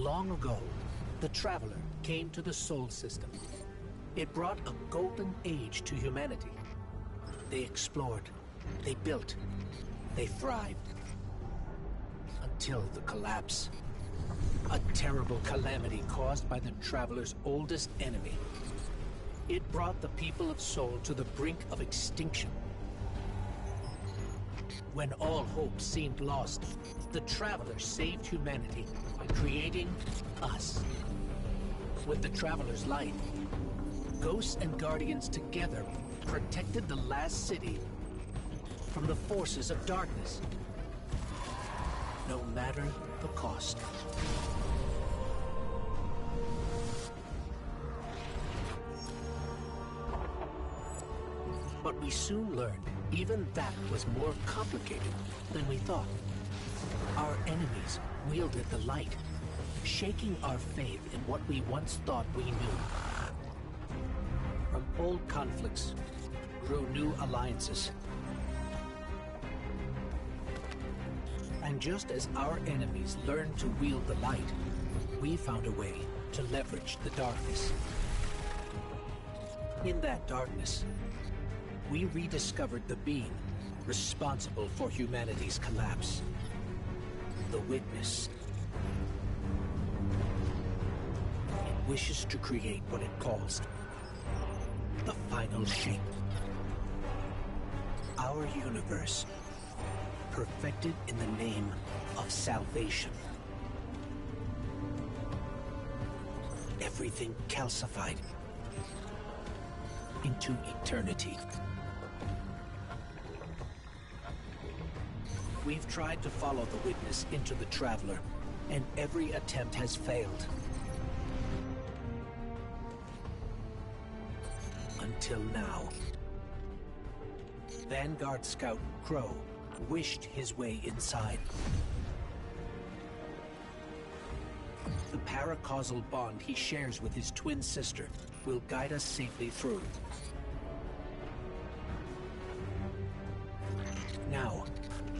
Long ago, the Traveler came to the Sol system. It brought a golden age to humanity. They explored, they built, they thrived. Until the collapse. A terrible calamity caused by the Traveler's oldest enemy. It brought the people of Sol to the brink of extinction. When all hope seemed lost, the Traveler saved humanity by creating us. With the Traveler's light, Ghosts and Guardians together protected the last city from the forces of darkness, no matter the cost. But we soon learned even that was more complicated than we thought. Our enemies wielded the light, shaking our faith in what we once thought we knew. From old conflicts grew new alliances. And just as our enemies learned to wield the light, we found a way to leverage the darkness. In that darkness, we rediscovered the being responsible for humanity's collapse. The Witness. It wishes to create what it calls the final shape. Our universe, perfected in the name of salvation. Everything calcified into eternity. We've tried to follow the Witness into the Traveler, and every attempt has failed. Until now. Vanguard Scout Crow wished his way inside. The paracausal bond he shares with his twin sister will guide us safely through. Now,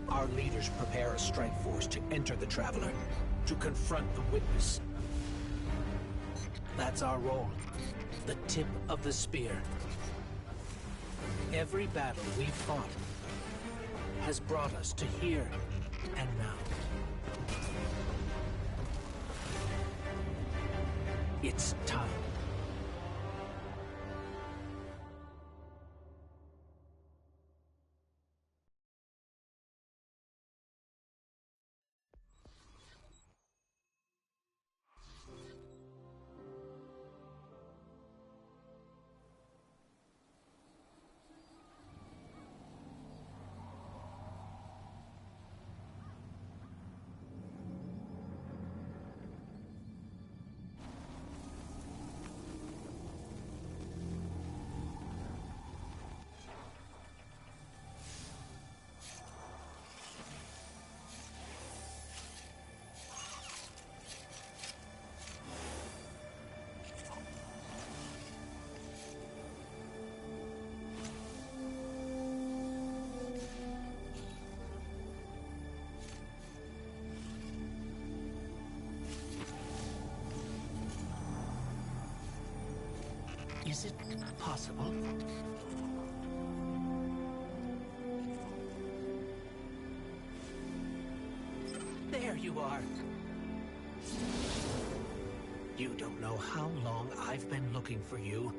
our leaders prepare a strike force to enter the Traveler, to confront the Witness. That's our role, the tip of the spear. Every battle we've fought has brought us to here and now. It's time. Is it possible? There you are. You don't know how long I've been looking for you.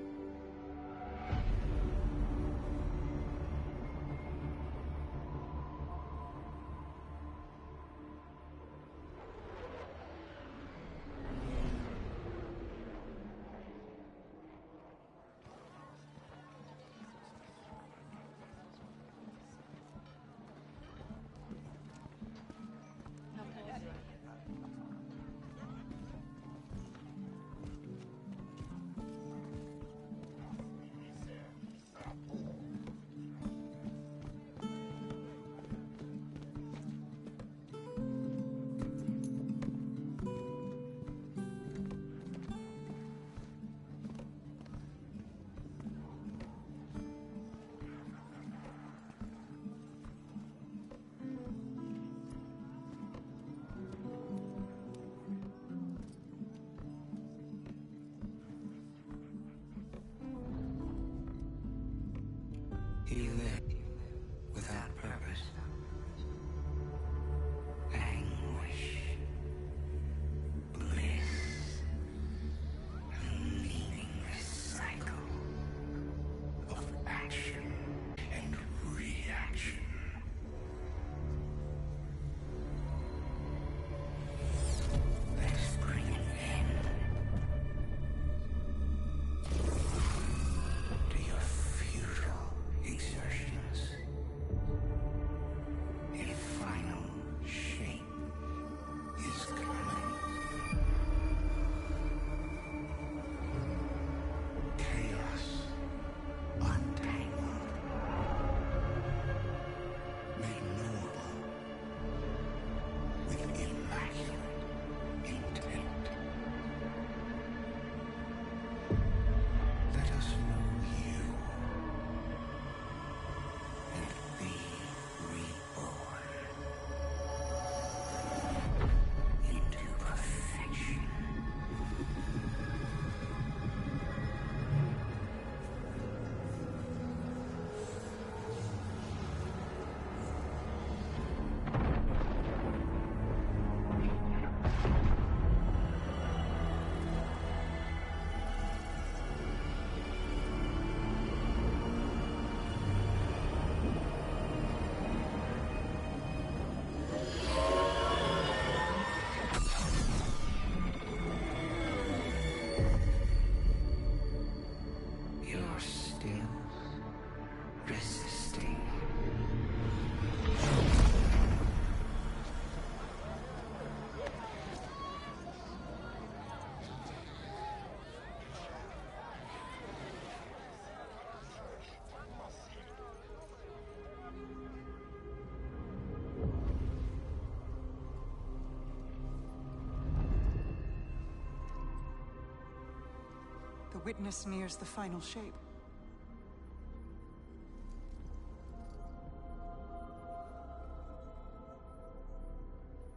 Witness nears the final shape.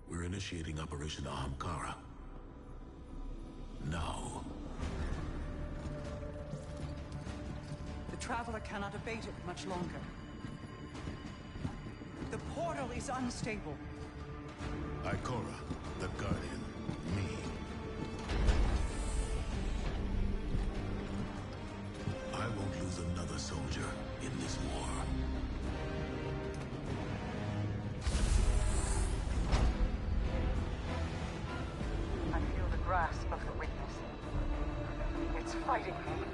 We're initiating Operation Ahamkara. Now. The Traveler cannot abate it much longer. The portal is unstable. Ikora, the Guardian, me. I won't lose another soldier in this war. I feel the grasp of the Witness. It's fighting me.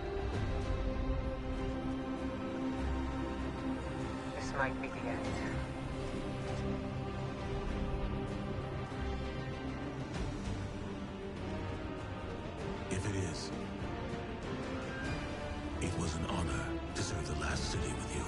This might be the end. If it is, it was an honor to serve the last city with you.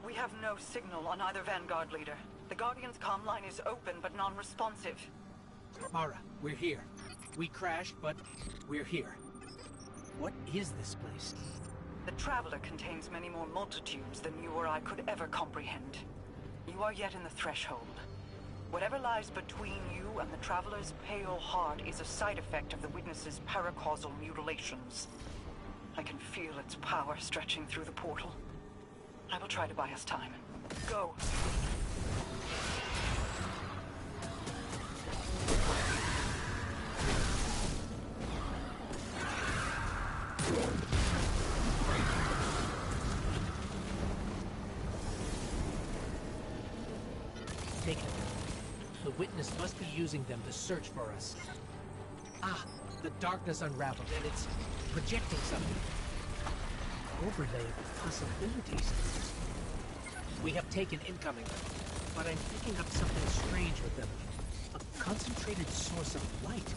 We have no signal on either Vanguard leader. The Guardian's comm line is open but non-responsive. Mara, we're here. We crashed, but we're here. What is this place? The Traveler contains many more multitudes than you or I could ever comprehend. You are yet in the threshold. Whatever lies between you and the Traveler's pale heart is a side effect of the Witness's paracausal mutilations. I can feel its power stretching through the portal. I will try to buy us time. Go. Take them. The Witness must be using them to search for us. Ah, the darkness unraveled and it's projecting something. Overlay of possibilities. We have taken incoming, but I'm picking up something strange with them. A concentrated source of light.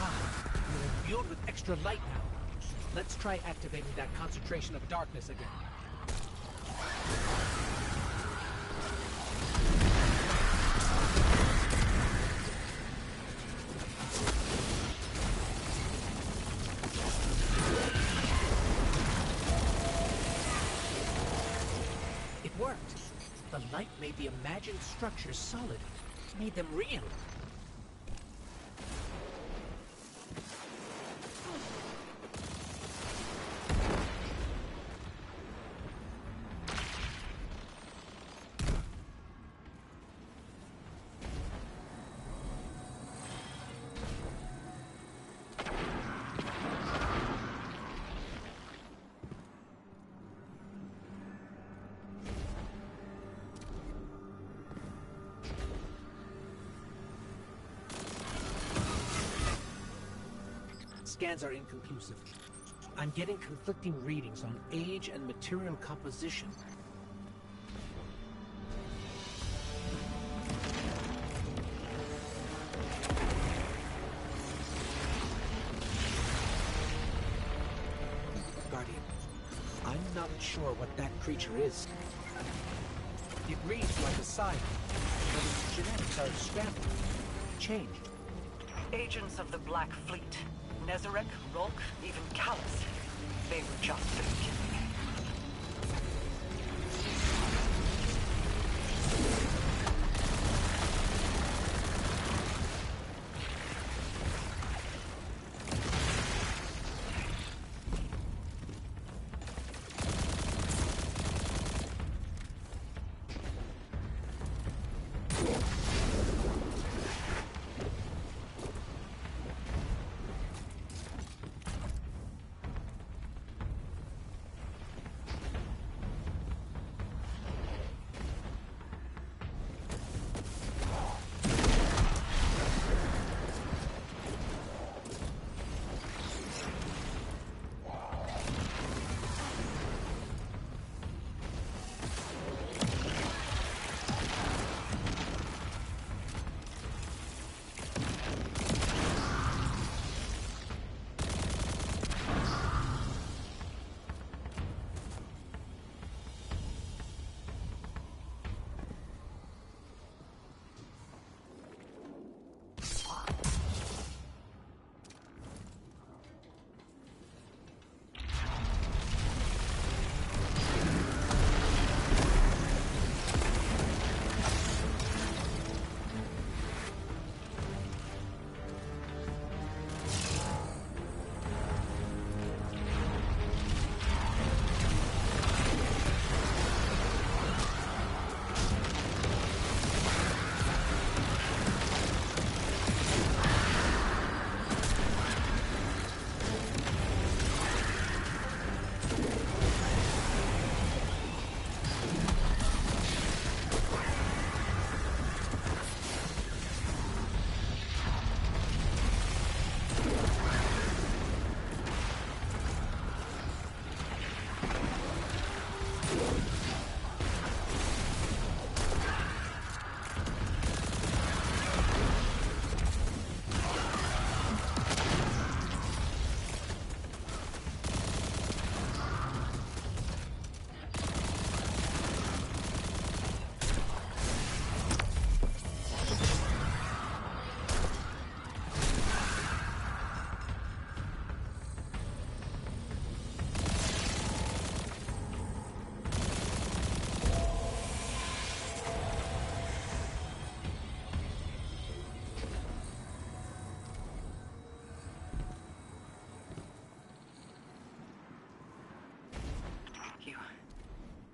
Ah, we're imbued with extra light now. Let's try activating that concentration of darkness again. It worked. The light made the imagined structures solid. Made them real. Scans are inconclusive. I'm getting conflicting readings on age and material composition. Guardian, I'm not sure what that creature is. It reads like a sign, but its genetics are scrambled, changed. Agents of the Black Fleet. Nezarec, Rolk, even Callus. They were just the beginning.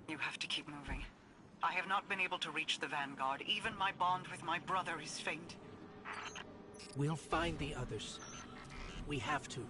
You have to keep moving. I have not been able to reach the Vanguard. Even my bond with my brother is faint. We'll find the others. We have to.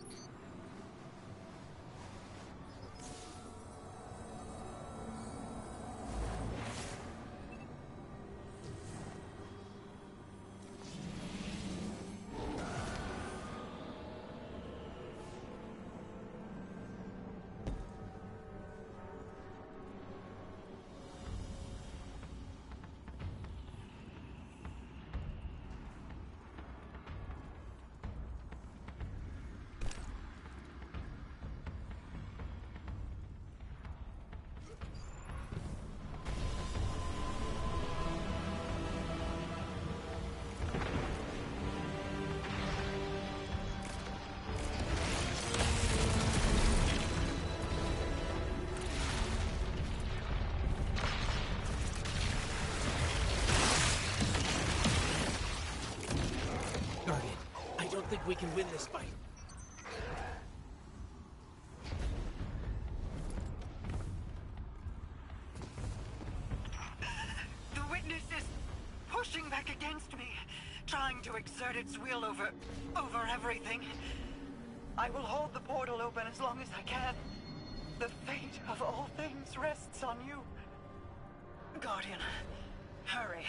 think we can win this fight. The witness is pushing back against me, trying to exert its will over everything. I will hold the portal open as long as I can. The fate of all things rests on you. Guardian, hurry.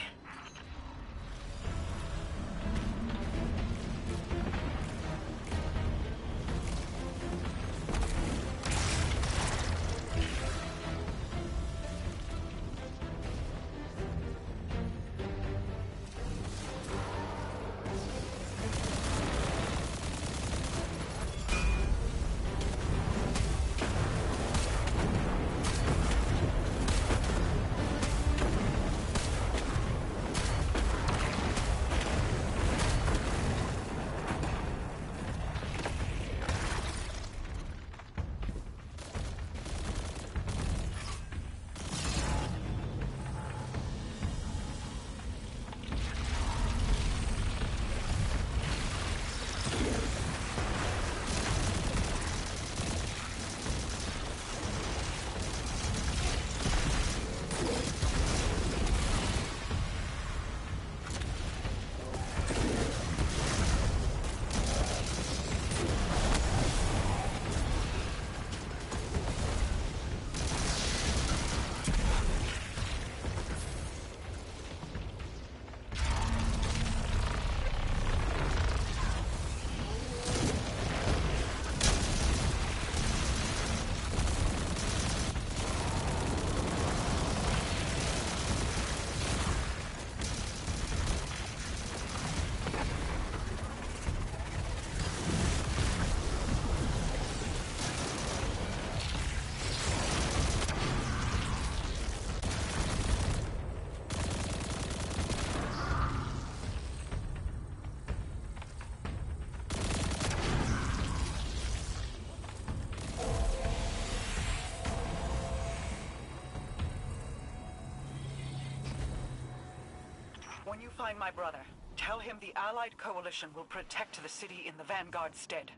When you find my brother, tell him the Allied Coalition will protect the city in the Vanguard's stead.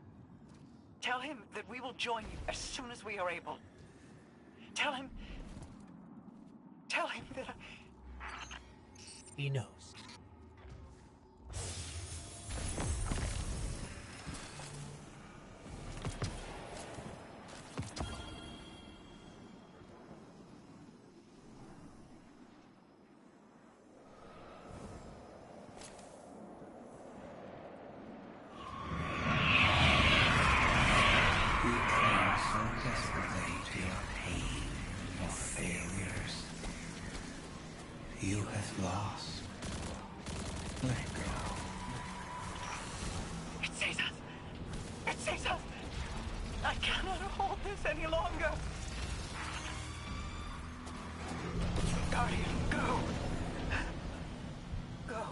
Tell him that we will join you as soon as we are able. Tell him that He knows. You have lost. Let go. it saves us. It saves us. I cannot hold this any longer. Guardian, go. Go.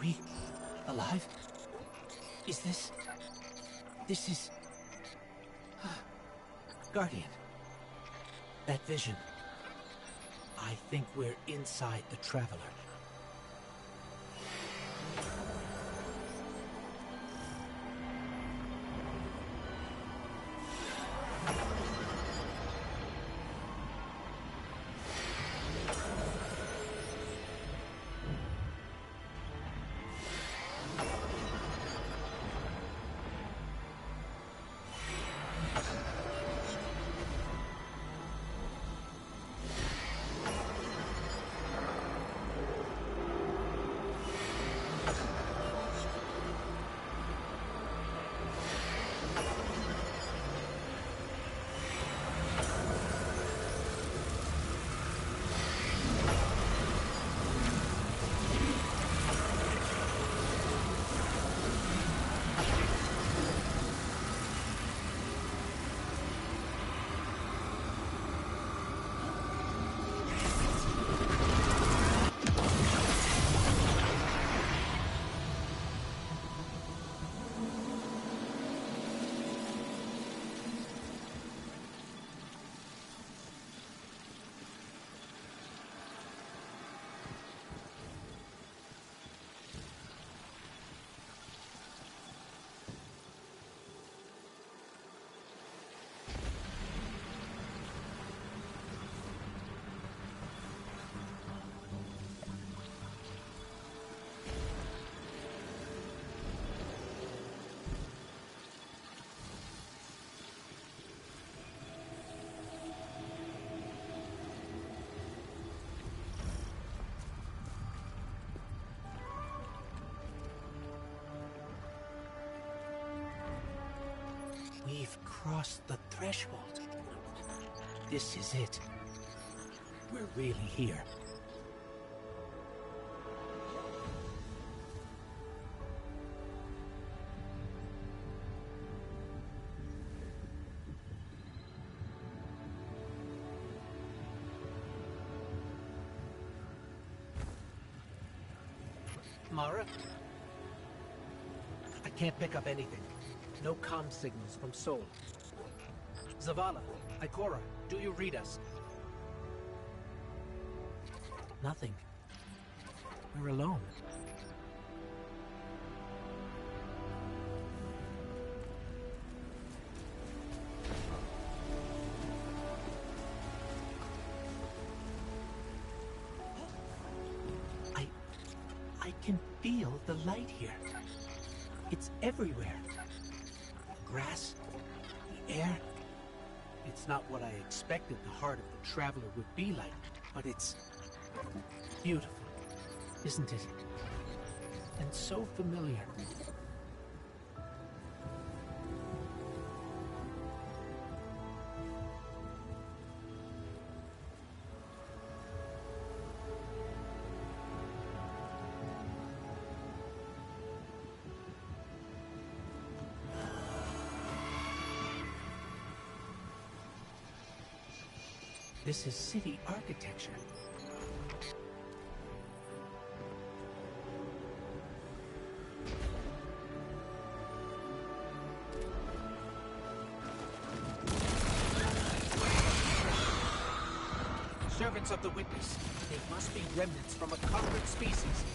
we alive? Is this... This is... Guardian. That vision. I think we're inside the Traveler. We've crossed the threshold. This is it. We're really here. Mara? I can't pick up anything. No comm signals from Sol. Zavala, Ikora, do you read us? Nothing. We're alone. I can feel the light here. It's everywhere. Grass, the air. It's not what I expected the heart of the Traveler would be like, but it's beautiful, isn't it? And so familiar. This is city architecture. Servants of the Witness. They must be remnants from a conquered species.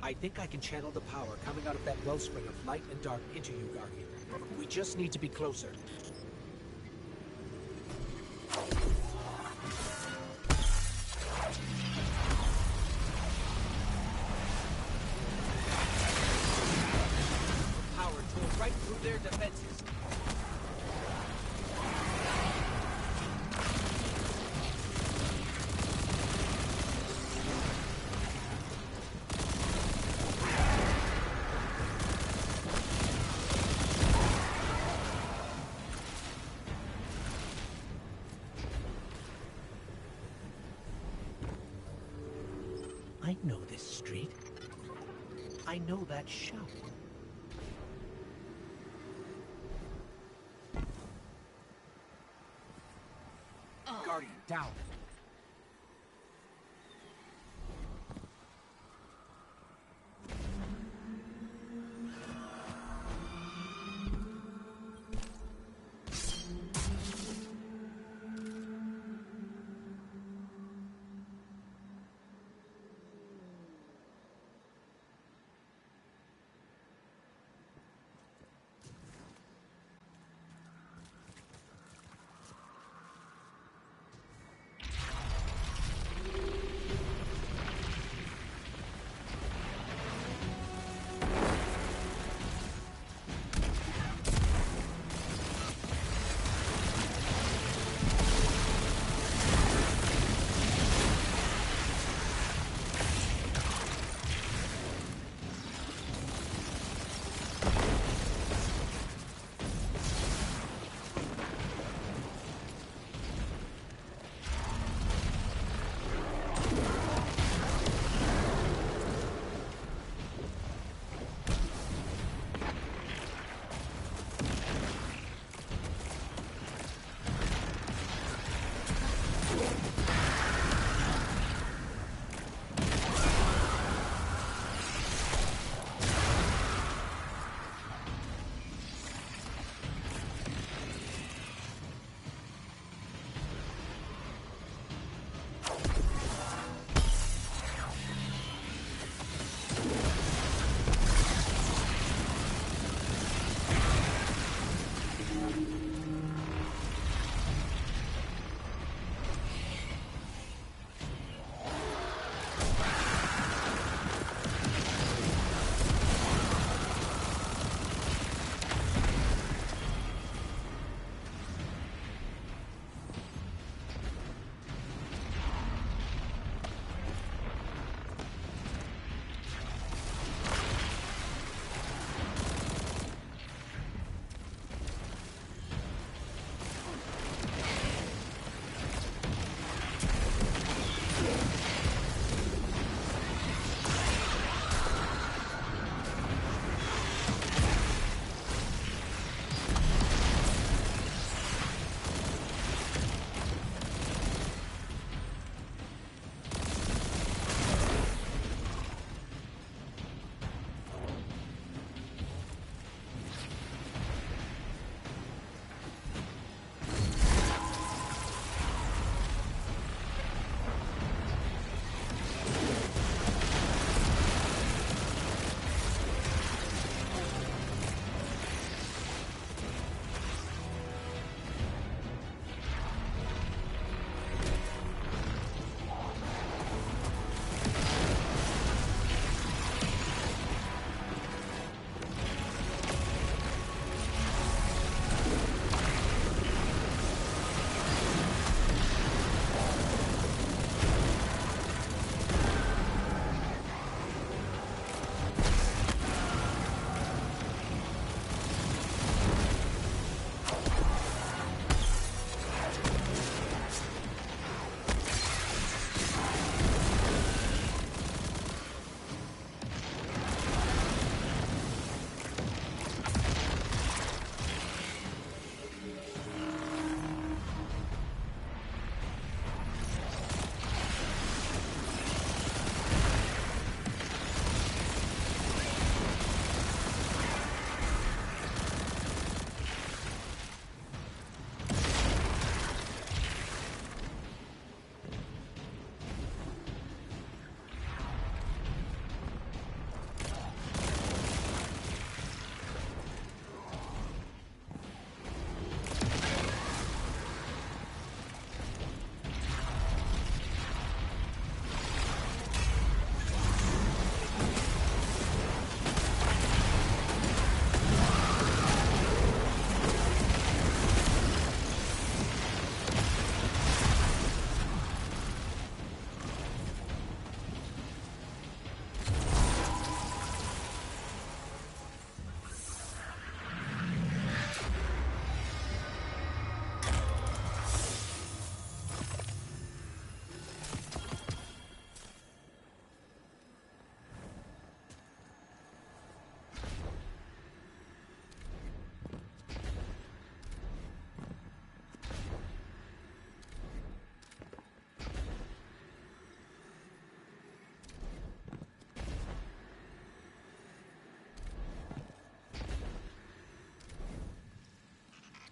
I think I can channel the power coming out of that wellspring of light and dark into you, Guardian. We just need to be closer. Power tore right through their defenses. I know this street. I know that shop. Guardian, down.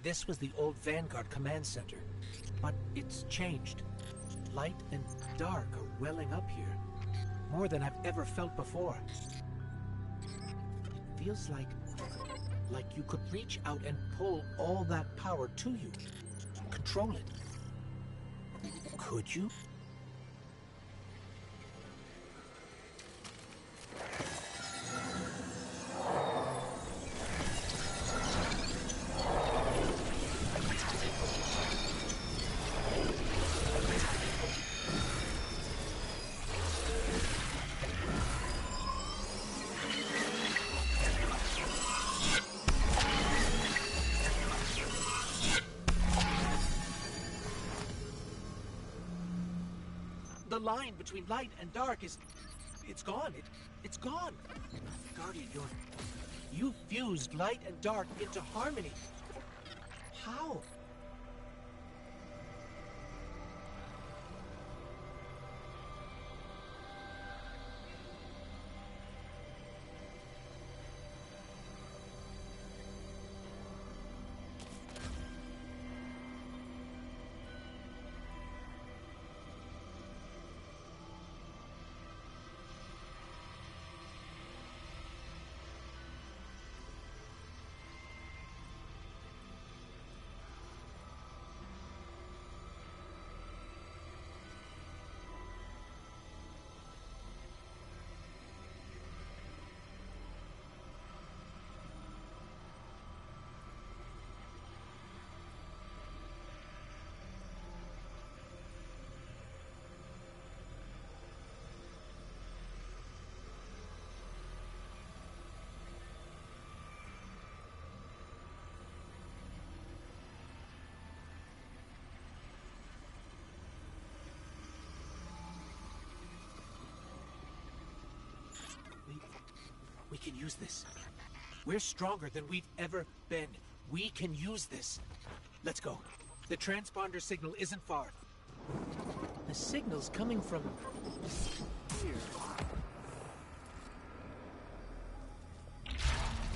This was the old Vanguard command center, but it's changed. Light and dark are welling up here, more than I've ever felt before. It feels like you could reach out and pull all that power to you, control it. Could you? The line between light and dark is... it's gone. It's gone. Guardian, you fused light and dark into harmony. How? We can use this. We're stronger than we've ever been. We can use this. Let's go. The transponder signal isn't far. The signal's coming from here.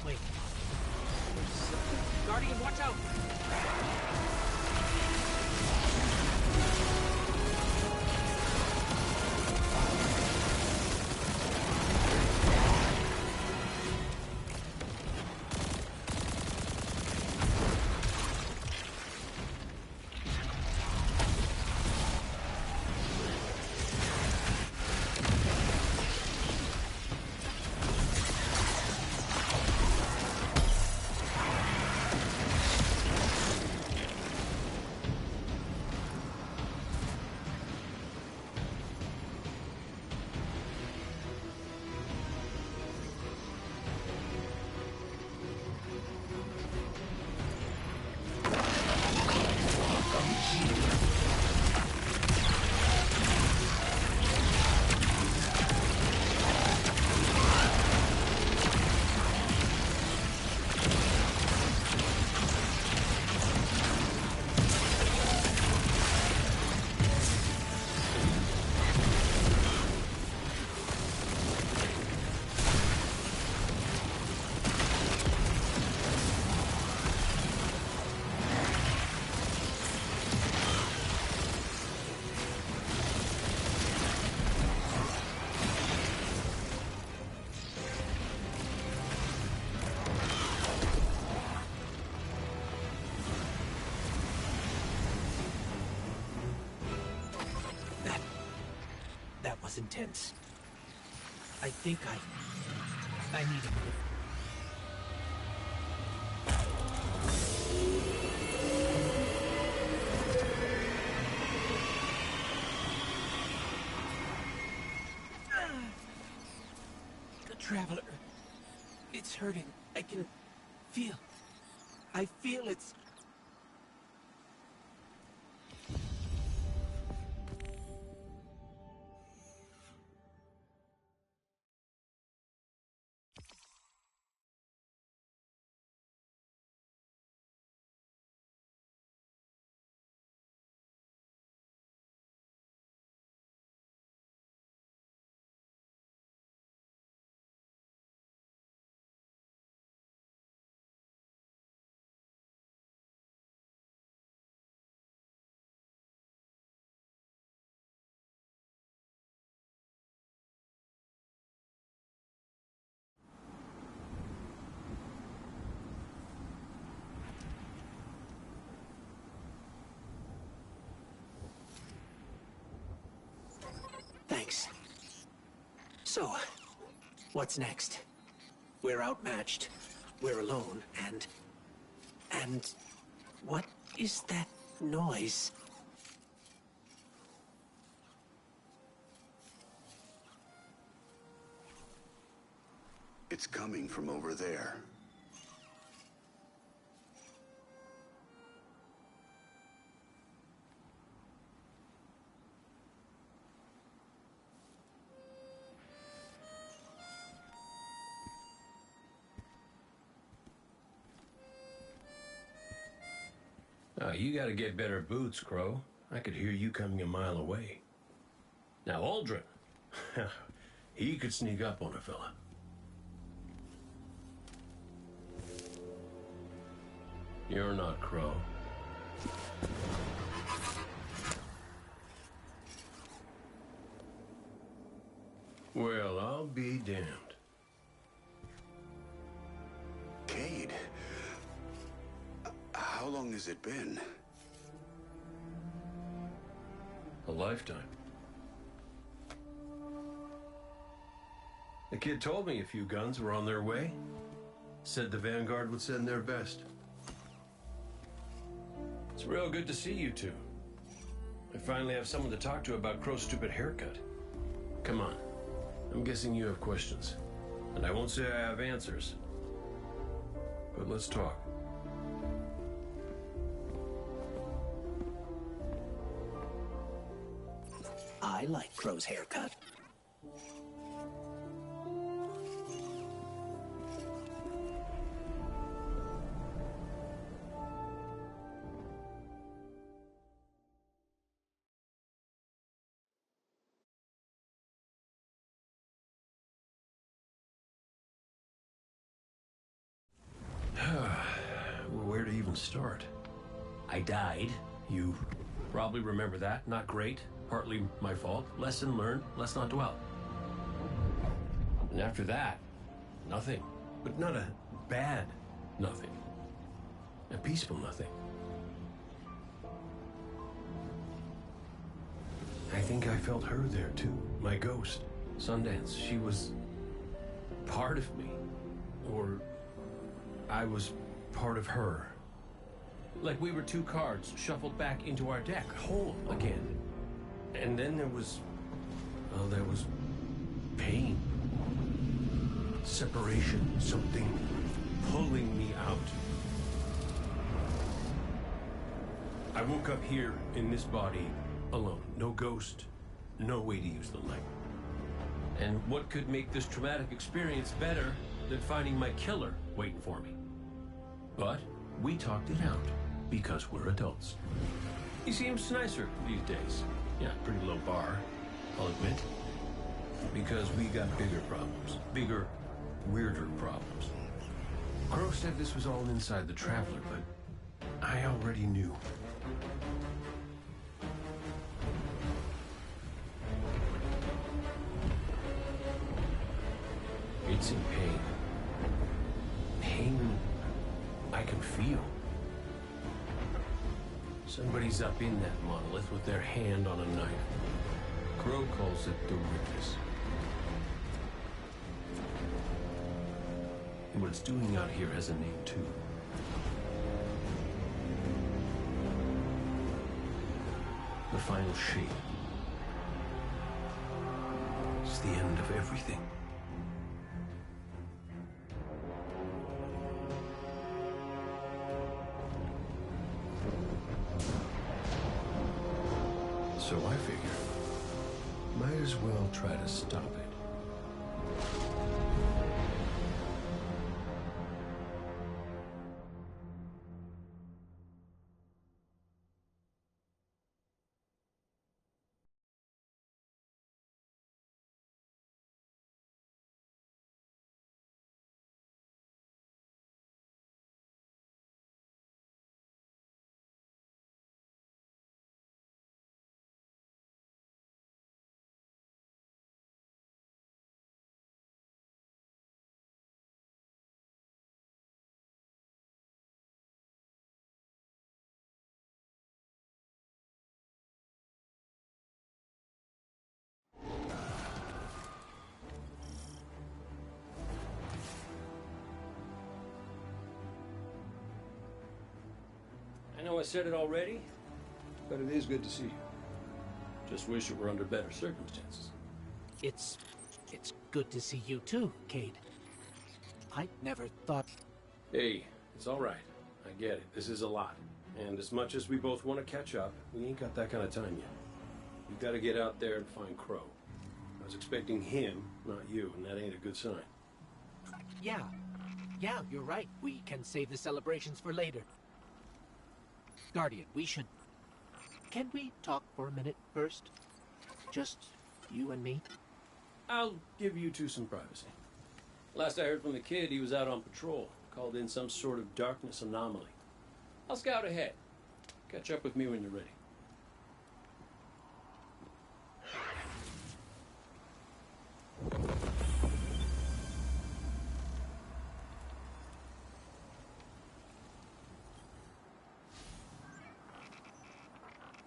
Wait. Guardian, watch out! That was intense. I think I need a minute. The Traveler. It's hurting. I can feel. I feel it's... Thanks. So, what's next? We're outmatched. We're alone, and what is that noise? It's coming from over there. You gotta get better boots, Crow. I could hear you coming a mile away. Now, Aldrin, he could sneak up on a fella. You're not Crow. Well, I'll be damned. Cayde. How long has it been? A lifetime. The kid told me a few guns were on their way. Said the Vanguard would send their best. It's real good to see you two. I finally have someone to talk to about Crow's stupid haircut. Come on. I'm guessing you have questions. And I won't say I have answers. But let's talk. I like Crow's haircut. Where to even start? I died. You probably remember that. Not great. Partly my fault. Lesson learned. Let's not dwell. And after that, nothing. But not a bad nothing. A peaceful nothing. I think I felt her there too. My ghost. Sundance. She was part of me. Or I was part of her. Like we were two cards shuffled back into our deck, whole again. And then there was pain. Separation, something pulling me out. I woke up here in this body alone. No ghost, no way to use the light. And what could make this traumatic experience better than finding my killer waiting for me? But we talked it out because we're adults. He seems nicer these days. Yeah, pretty low bar, I'll admit. Because we got bigger problems. Bigger, weirder problems. Crow said this was all inside the Traveler, but I already knew. It's in pain. Pain I can feel. Somebody's up in that monolith with their hand on a knife. Crow calls it the Witness. And what it's doing out here has a name too. The final shape. It's the end of everything. So I figure, might as well try to stop it. know I said it already, but it is good to see you. Just wish it were under better circumstances. It's good to see you too, Cade. I never thought... Hey, it's all right. I get it. This is a lot. And as much as we both want to catch up, we ain't got that kind of time yet. We've got to get out there and find Crow. I was expecting him, not you, and that ain't a good sign. Yeah, you're right. We can save the celebrations for later. Guardian, we should... Can we talk for a minute first? Just you and me? I'll give you two some privacy. Last I heard from the kid, he was out on patrol. Called in some sort of darkness anomaly. I'll scout ahead. Catch up with me when you're ready.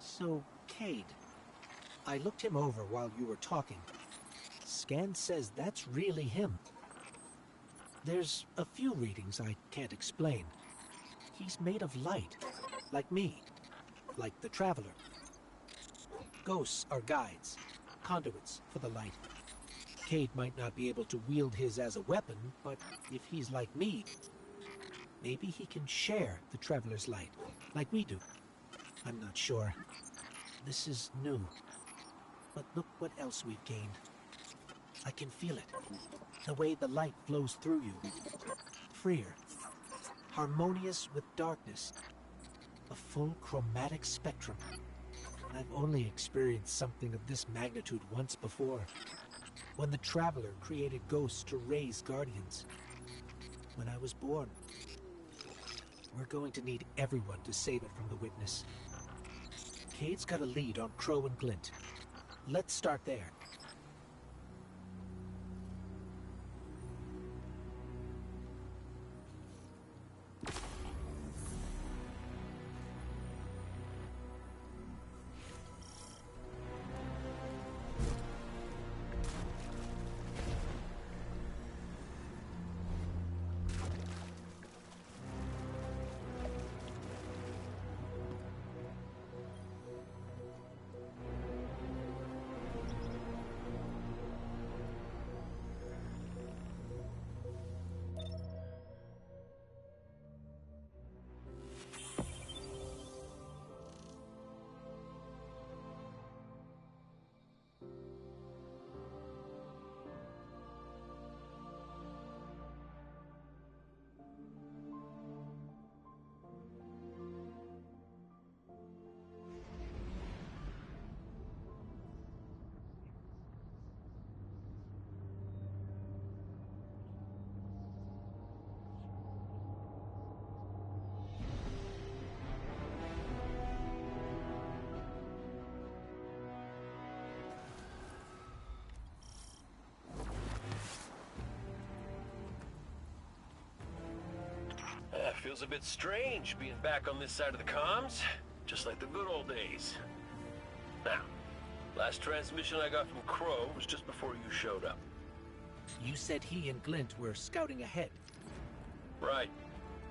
So, Cade, I looked him over while you were talking. Scan says that's really him. There's a few readings I can't explain. He's made of light, like me, like the Traveler. Ghosts are guides, conduits for the light. Cade might not be able to wield his as a weapon, but if he's like me, maybe he can share the Traveler's light, like we do. I'm not sure. This is new. But look what else we've gained. I can feel it. The way the light flows through you. Freer. Harmonious with darkness. A full chromatic spectrum. I've only experienced something of this magnitude once before. When the Traveler created ghosts to raise guardians. When I was born. We're going to need everyone to save it from the Witness. Cade's got a lead on Crow and Glint. Let's start there. Feels a bit strange being back on this side of the comms, just like the good old days. Now, last transmission I got from Crow was just before you showed up. You said he and Glint were scouting ahead. Right.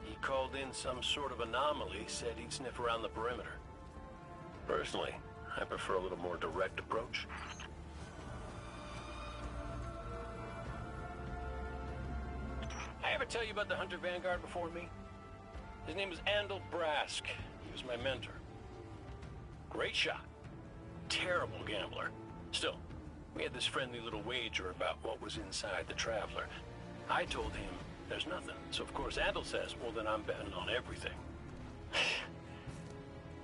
He called in some sort of anomaly, said he'd sniff around the perimeter. Personally, I prefer a little more direct approach. I ever tell you about the Hunter Vanguard before me? His name was Andal Brask. He was my mentor. Great shot. Terrible gambler. Still, we had this friendly little wager about what was inside the Traveler. I told him there's nothing. So of course Andal says, well then I'm betting on everything.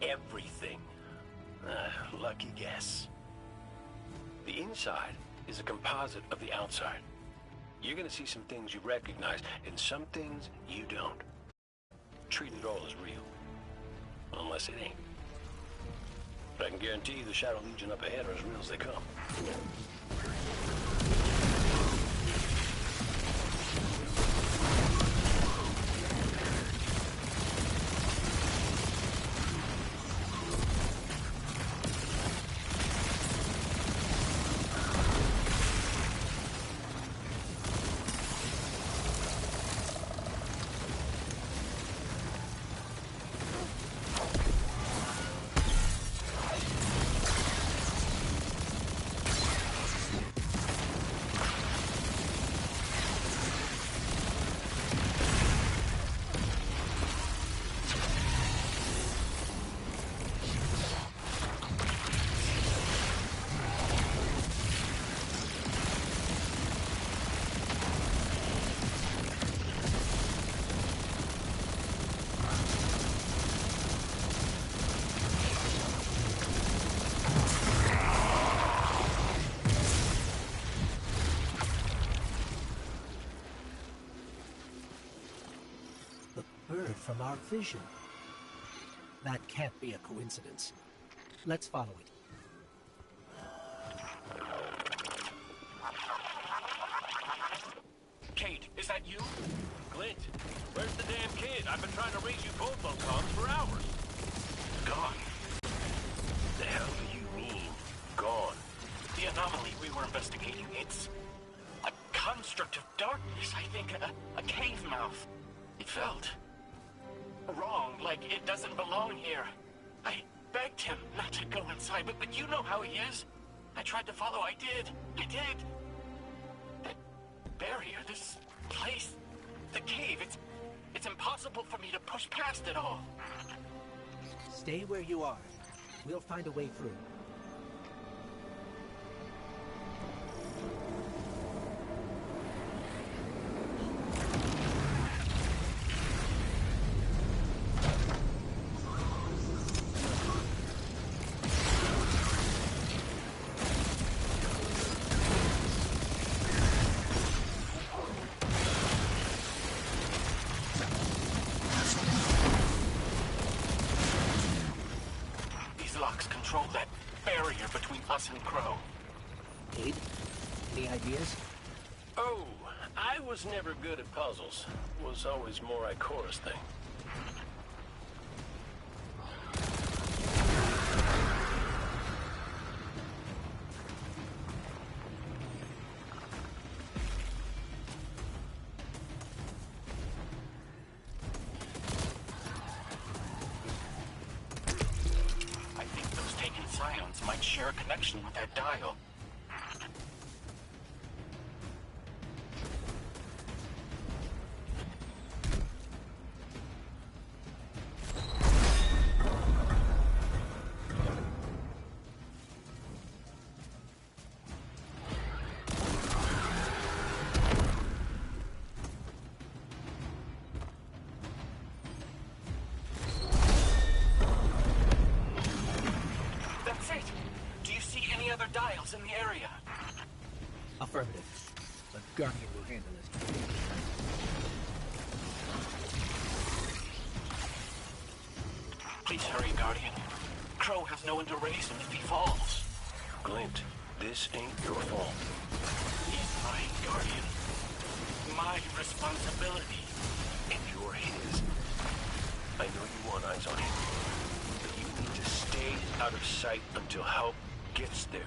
Everything. Lucky guess. The inside is a composite of the outside. You're gonna see some things you recognize, and some things you don't. Treat it all as real. Unless it ain't. But I can guarantee you the Shadow Legion up ahead are as real as they come. blurred from our vision. That can't be a coincidence. Let's follow it. Kate, is that you? Clint, where's the damn kid? I've been trying to reach you both on comms for hours. Gone. The hell do you mean, gone? The anomaly we were investigating, it's a construct of darkness, I think, a cave mouth. It felt wrong, like it doesn't belong here. I begged him not to go inside, but you know how he is. I tried to follow, I did. That barrier, this place, the cave, it's impossible for me to push past it all. Stay where you are. We'll find a way through. Control that barrier between us and Crow. Cade, any ideas? Oh, I was never good at puzzles. Was always more Ikora's thing. Might share a connection with that dial. Dials in the area. Affirmative. But Guardian will handle it. Please hurry, Guardian. Crow has no one to raise him if he falls. Glint, this ain't your fault. He's my Guardian. My responsibility. And you're his. I know you want eyes on him. But you need to stay out of sight until help gets there.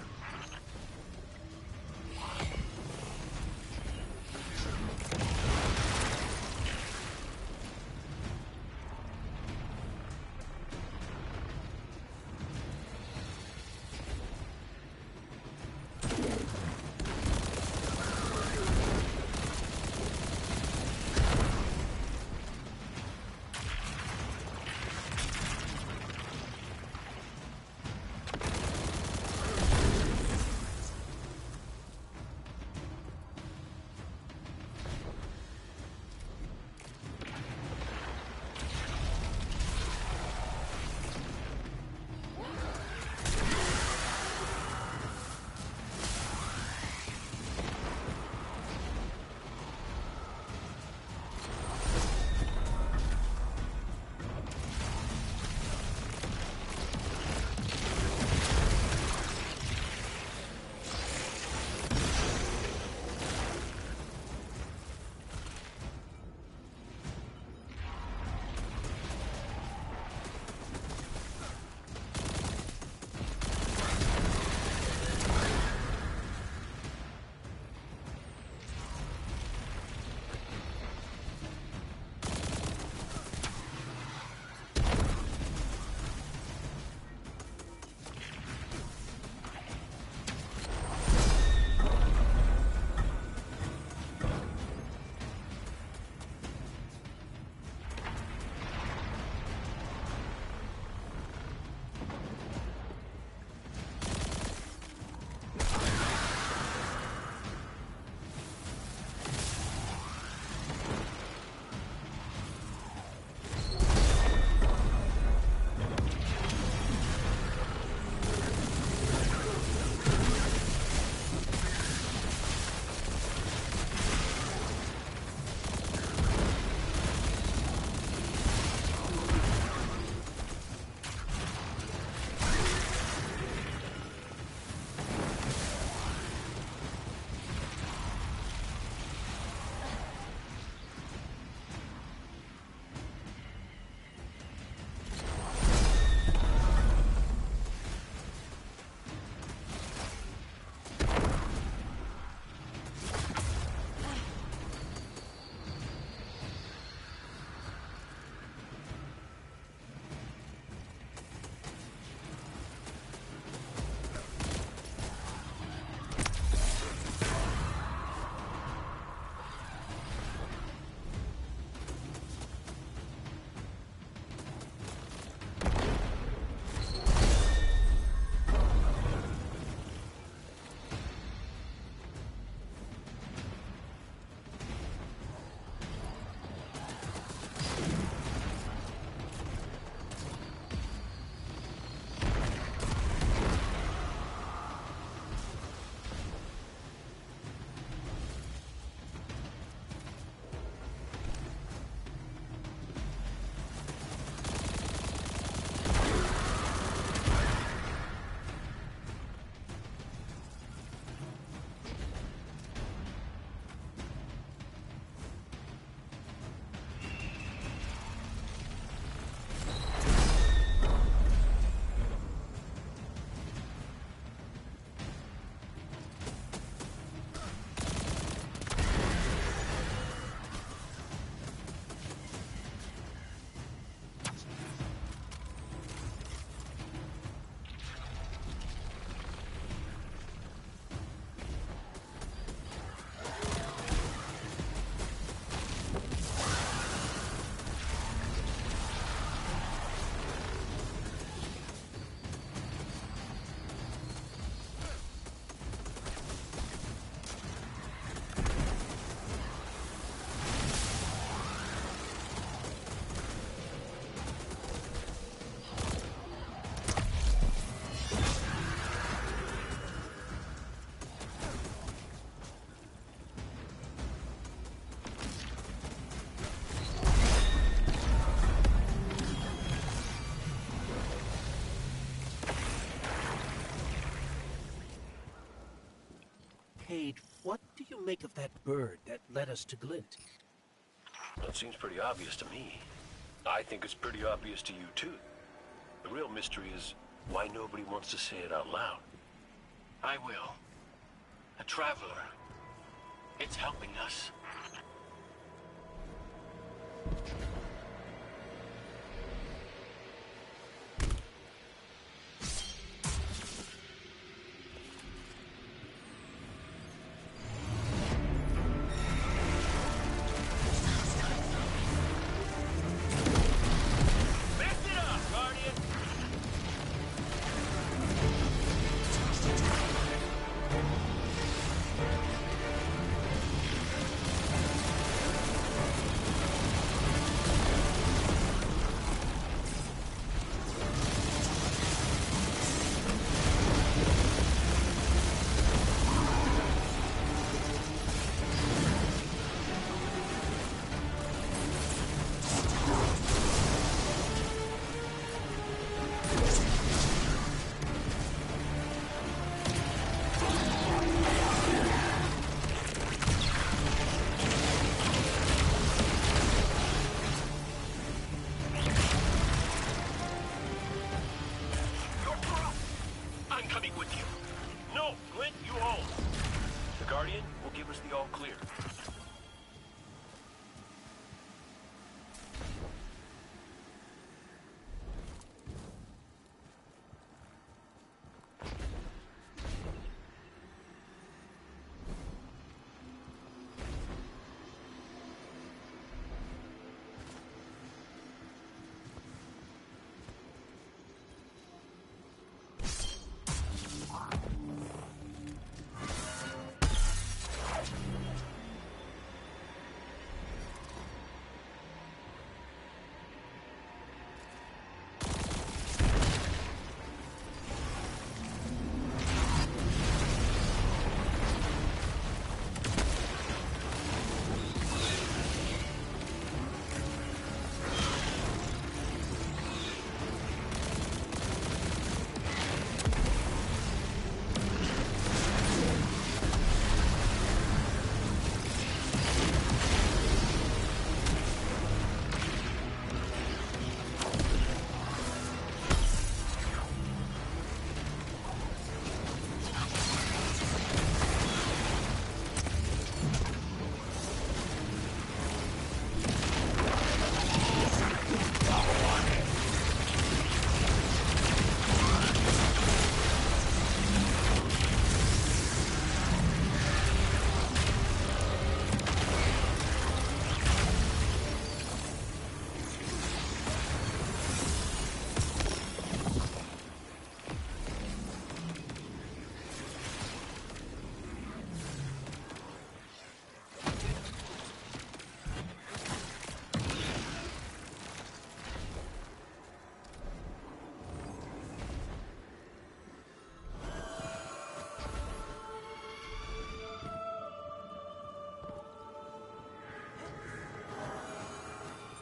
you make of that bird that led us to Glint? That seems pretty obvious to me. I think it's pretty obvious to you, too. The real mystery is why nobody wants to say it out loud. I will. A traveler. It's helping us.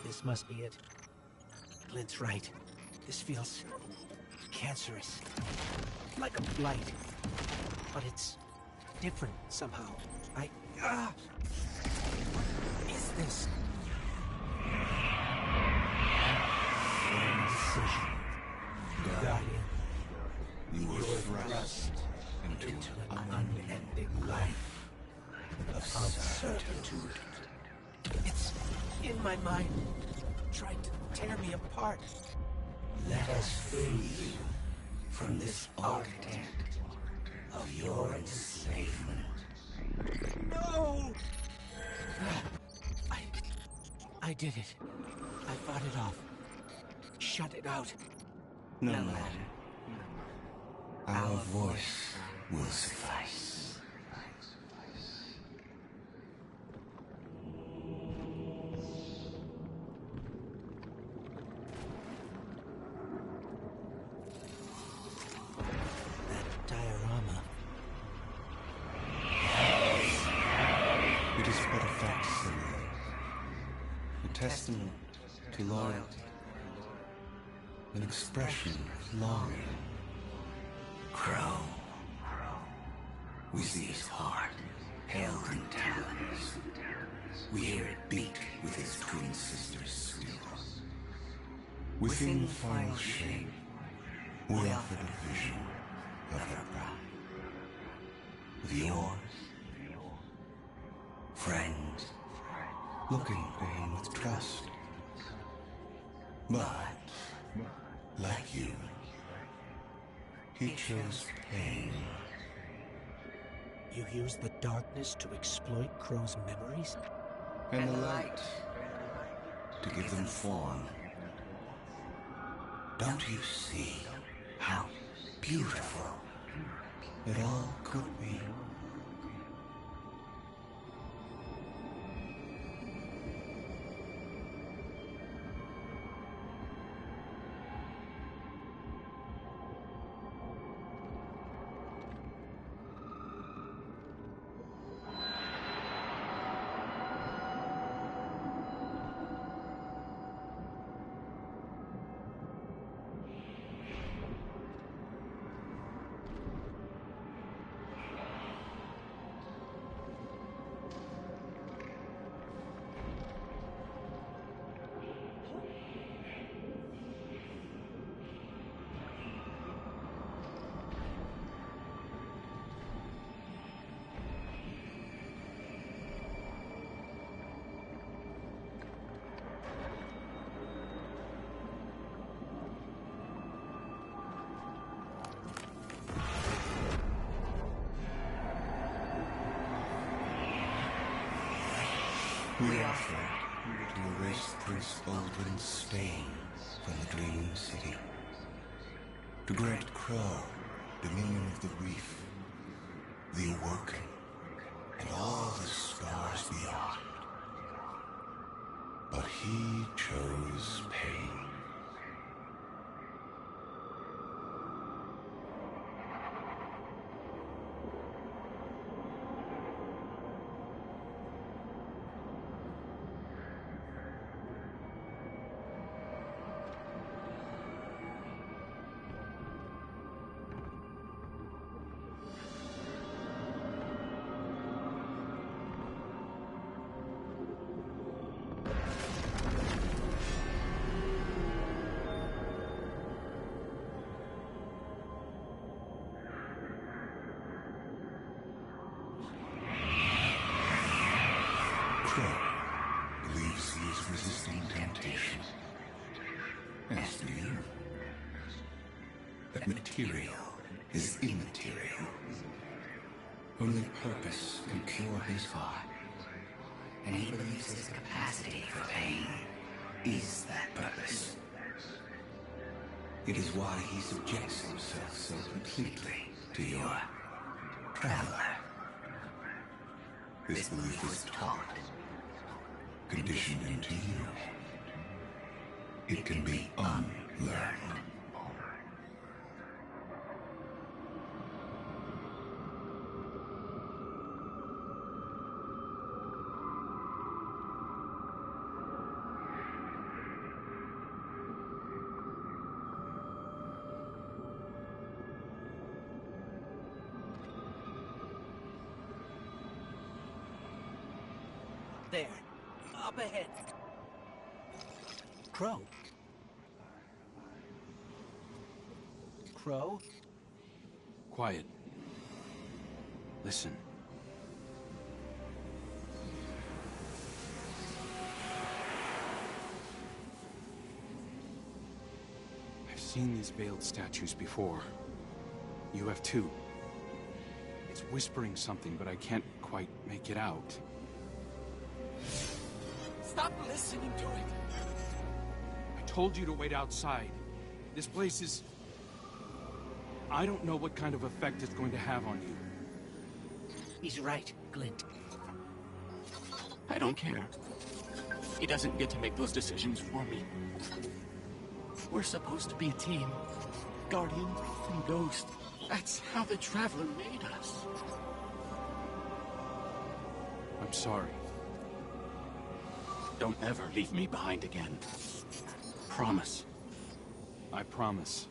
This must be it. Glint's right. This feels cancerous. Like a blight. But it's different somehow. What is this? Decision. Guardian. You were thrust into an unending life of certitude. It's in my mind, trying to tear me apart. Let us free you from this architect of your enslavement. No! I did it. I fought it off. Shut it out. No matter. Our voice will suffice. That diorama. It is but a facsimile, a testament to loyalty, an expression of longing. Crow, we see his heart, held in talons. We hear it beat with its twin sister's squeal. Within the final shape, we offer the vision of her bride. With yours, friends, looking pain with trust. But, like you, he chose pain. You use the darkness to exploit Crow's memories? And the light to give them form. Don't you see how beautiful it all could be? We offer to erase Prince Baldwin's stain from the Dream City. To grant Crow dominion of the reef, the Awoken, and all the stars beyond. But he chose pain. Crow believes he is resisting temptation. As do you. That material is immaterial. Only purpose can cure his heart. And he believes his capacity for pain is that purpose. It is why he subjects himself so completely to your traveler. This belief is taught, conditioned into you. It can be unlearned. There. Up ahead. Crow. Crow? Quiet. Listen. I've seen these veiled statues before. You have too. It's whispering something, but I can't quite make it out. Stop listening to it! I told you to wait outside. This place is... I don't know what kind of effect it's going to have on you. He's right, Glint. I don't care. He doesn't get to make those decisions for me. We're supposed to be a team. Guardian and Ghost. That's how the Traveler made us. I'm sorry. Don't ever leave me behind again. Promise. I promise.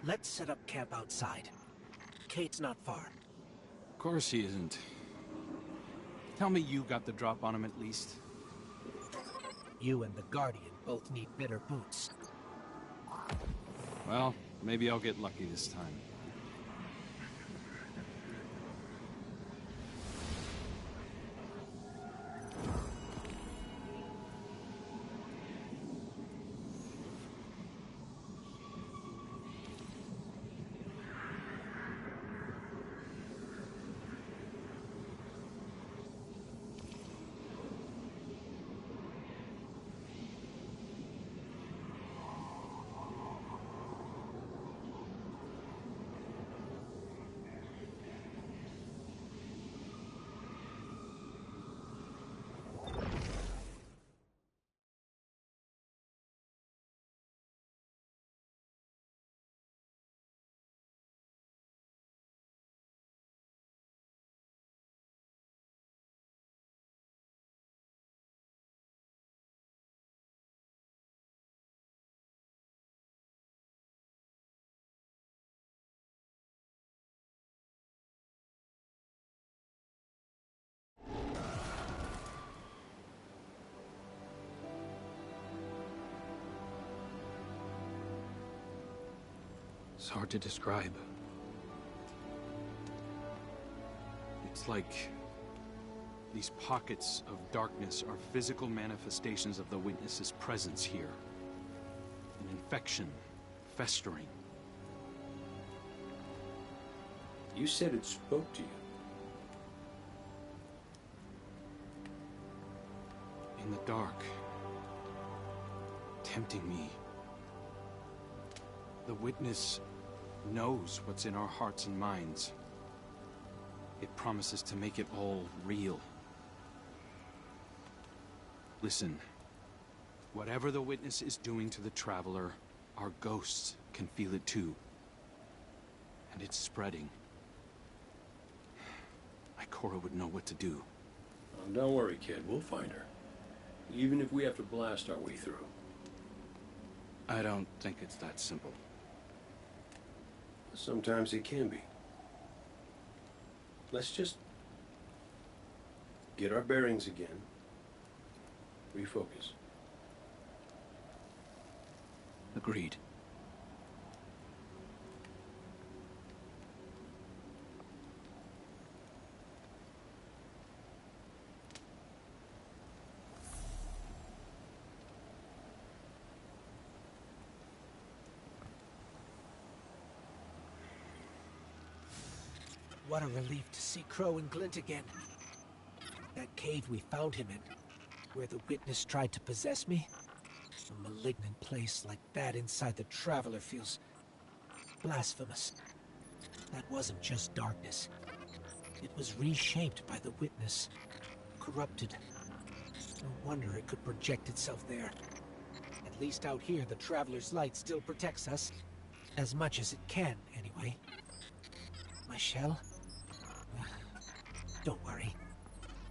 Let's set up camp outside. Cade's not far. Of course he isn't. Tell me you got the drop on him at least. You and the Guardian both need better boots. Well, maybe I'll get lucky this time. It's hard to describe. It's like these pockets of darkness are physical manifestations of the Witness's presence here. An infection, festering. You said it spoke to you. In the dark. Tempting me. The Witness knows what's in our hearts and minds. It promises to make it all real. Listen, whatever the Witness is doing to the Traveler, our ghosts can feel it too. And it's spreading. Ikora would know what to do. Oh, don't worry, kid. We'll find her. Even if we have to blast our way through. I don't think it's that simple. Sometimes it can be. Let's just get our bearings again. Refocus. Agreed. What a relief to see Crow and Glint again. That cave we found him in, where the Witness tried to possess me. A malignant place like that inside the Traveler feels blasphemous. That wasn't just darkness. It was reshaped by the Witness, corrupted. No wonder it could project itself there. At least out here, the Traveler's light still protects us. As much as it can, anyway. My shell? Don't worry.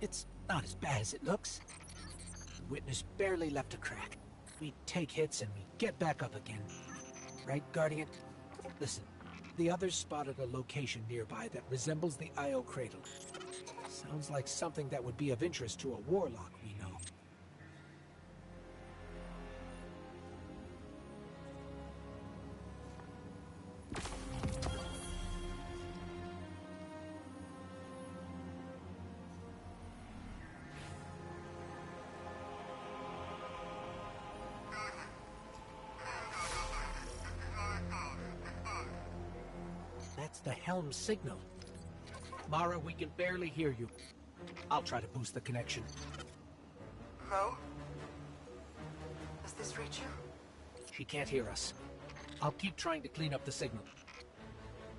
It's not as bad as it looks. The Witness barely left a crack. We take hits and we get back up again. Right, Guardian? Listen, the others spotted a location nearby that resembles the Io Cradle. Sounds like something that would be of interest to a warlock we know. That's the helm signal. Mara, we can barely hear you. I'll try to boost the connection. Crow? Does this reach you? She can't hear us. I'll keep trying to clean up the signal.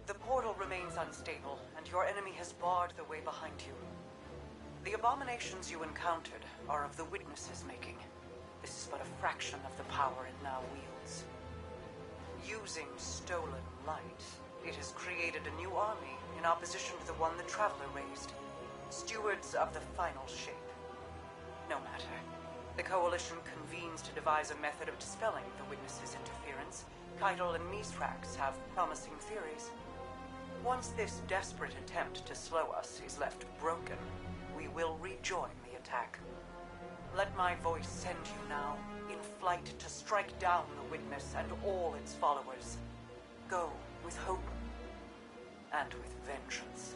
The portal remains unstable, and your enemy has barred the way behind you. The abominations you encountered are of the Witness's making. This is but a fraction of the power it now wields. Using stolen light, it has created a new army in opposition to the one the Traveler raised. Stewards of the final shape. No matter. The Coalition convenes to devise a method of dispelling the Witness's interference. Keitel and Mithrax have promising theories. Once this desperate attempt to slow us is left broken, we will rejoin the attack. Let my voice send you now, in flight to strike down the Witness and all its followers. Go with hope and with vengeance.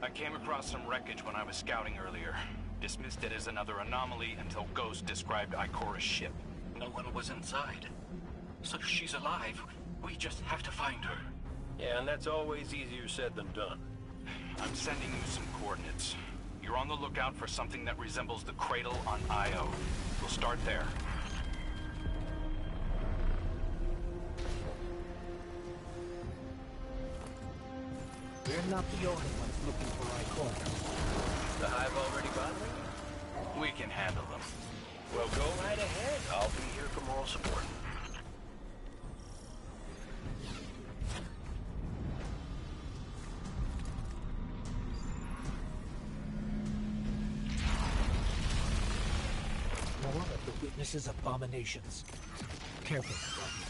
I came across some wreckage when I was scouting earlier. Dismissed it as another anomaly until Ghost described Ikora's ship. No one was inside. So she's alive. We just have to find her. Yeah, and that's always easier said than done. I'm sending you some coordinates. You're on the lookout for something that resembles the cradle on Io. We'll start there. We're not the only ones looking for Ikora. The Hive already bothering you? We can handle them. Well, go right ahead. I'll be here for moral support. More of the Witness's abominations. Careful, Guardian.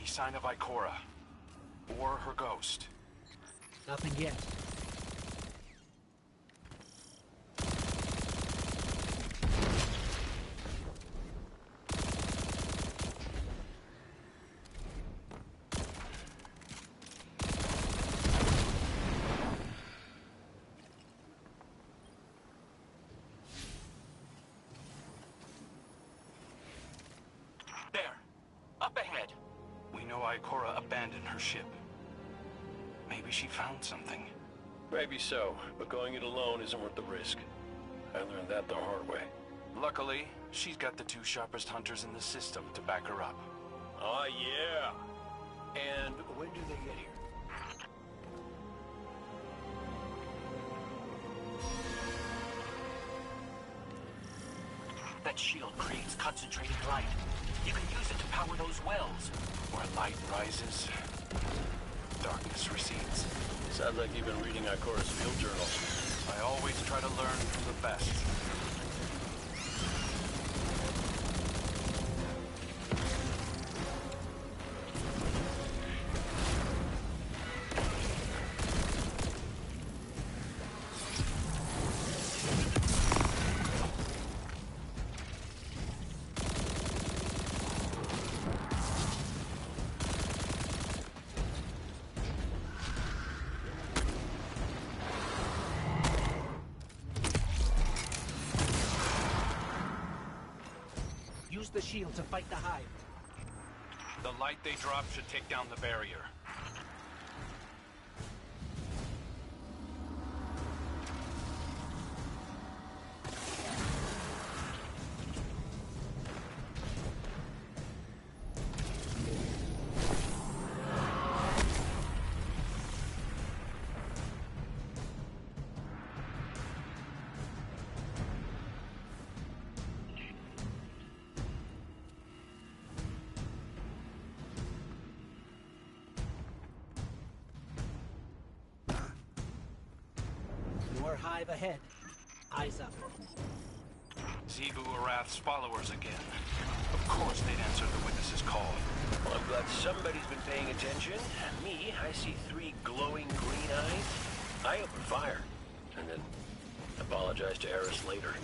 Sign of Ikora, or her ghost? Nothing yet. There, up ahead. We know Ikora abandoned her ship. Maybe she found something. Maybe so, but going it alone isn't worth the risk. I learned that the hard way. Luckily, she's got the two sharpest hunters in the system to back her up. Oh, yeah. And when do they get here? That shield creates concentrated light. You can use it to power those wells. Where light rises, darkness recedes. Sounds like you've been reading Ikora's field journal. I always try to learn from the best. Use the shield to fight the Hive. The light they drop should take down the barrier. Traveler Hive ahead. Eyes up. Zebu Arath's followers again. Of course they'd answer the witness's call. Well, I'm glad somebody's been paying attention. Me, I see 3 glowing green eyes. I open fire, and then apologize to Eris later.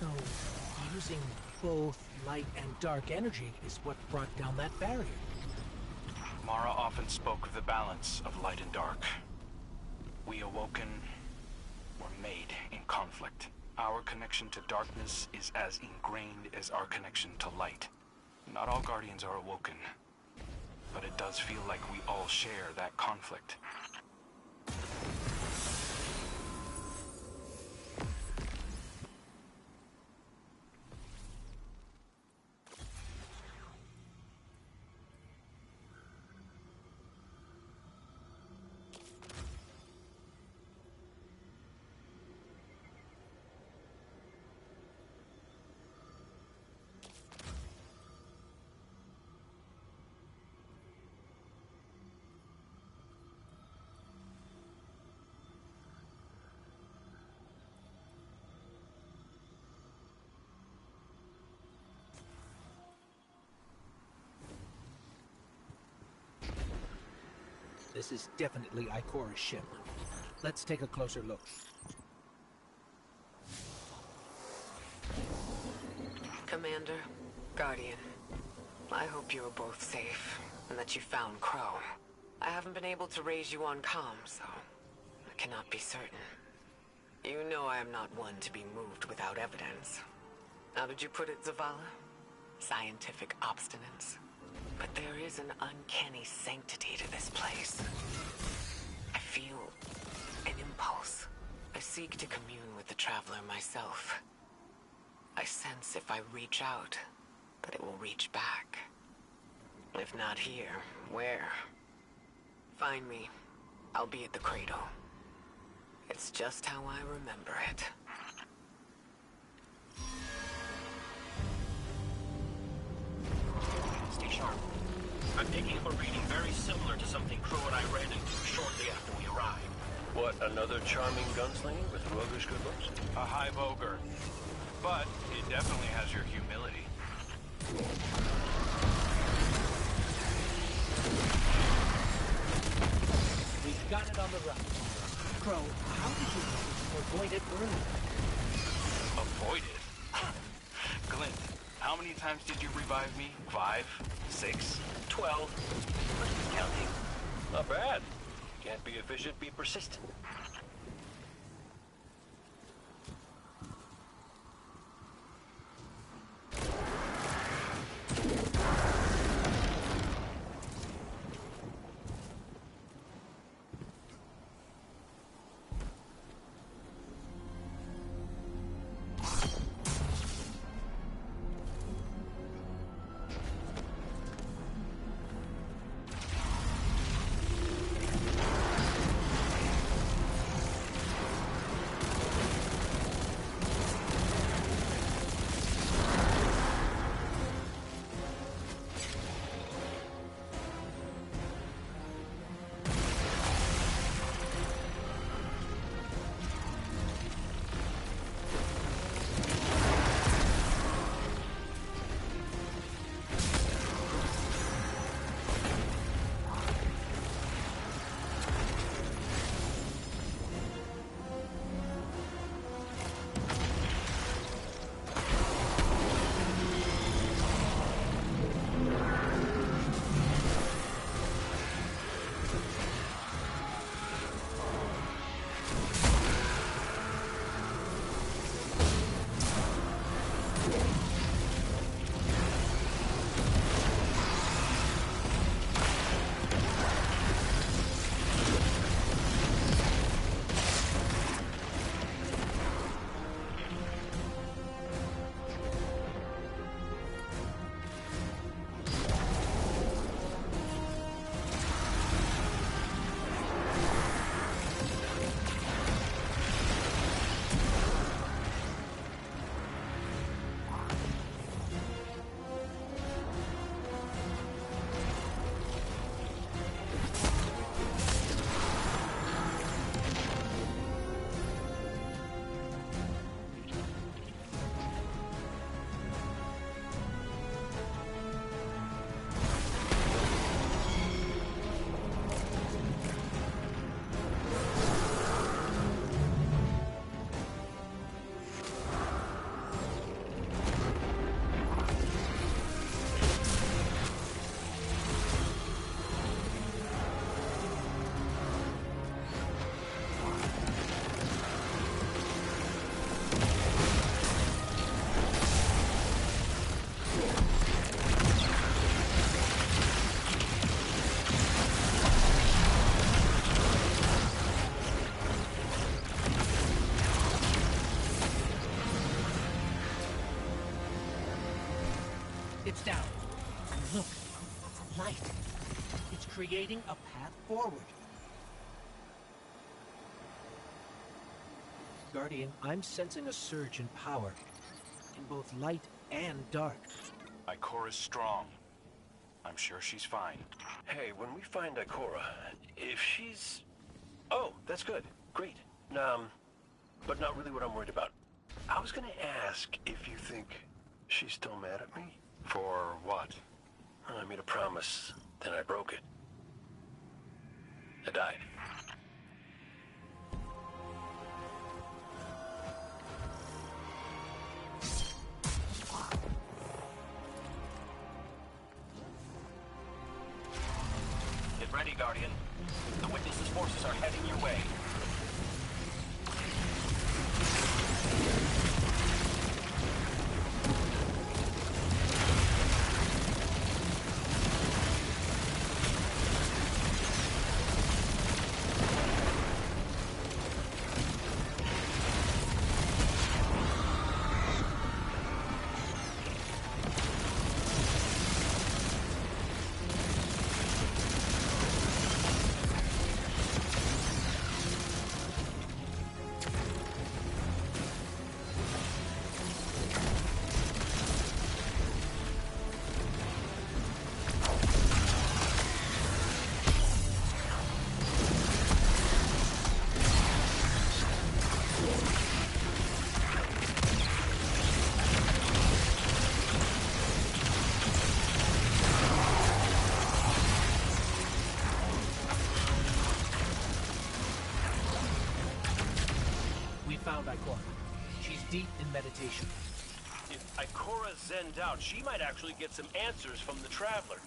So, using both light and dark energy is what brought down that barrier. Mara often spoke of the balance of light and dark. We Awoken were made in conflict. Our connection to darkness is as ingrained as our connection to light. Not all Guardians are Awoken, but it does feel like we all share that conflict. This is definitely Ikora's ship. Let's take a closer look. Commander, Guardian, I hope you are both safe, and that you found Crow. I haven't been able to raise you on comm, so I cannot be certain. You know I am not one to be moved without evidence. How did you put it, Zavala? Scientific obstinance. But there is an uncanny sanctity to this place. I feel an impulse. I seek to commune with the Traveler myself. I sense if I reach out, that it will reach back. If not here, where? Find me. I'll be at the cradle. It's just how I remember it. Stay sharp. I'm picking up a reading very similar to something Crow and I ran into shortly after we arrived. What, another charming gunslinger with roguish good looks? A hive ogre. But it definitely has your humility. We've got it on the run. Crow, how did you manage to avoid it earlier? Avoid it? Glint, how many times did you revive me? 5? 6? 12? Who's counting? Not bad. Can't be efficient, be persistent. It's down. And look, light. It's creating a path forward. Guardian, I'm sensing a surge in power. In both light and dark. Ikora's strong. I'm sure she's fine. Hey, when we find Ikora, if she's... Oh, that's good. Great. But not really what I'm worried about. I was gonna ask if you think she's still mad at me? For what? I made a promise, then I broke it. I died. Get ready, Guardian. The Witness's forces are heading your way. Found Ikora. She's deep in meditation. If Ikora zenned out, she might actually get some answers from the Traveler.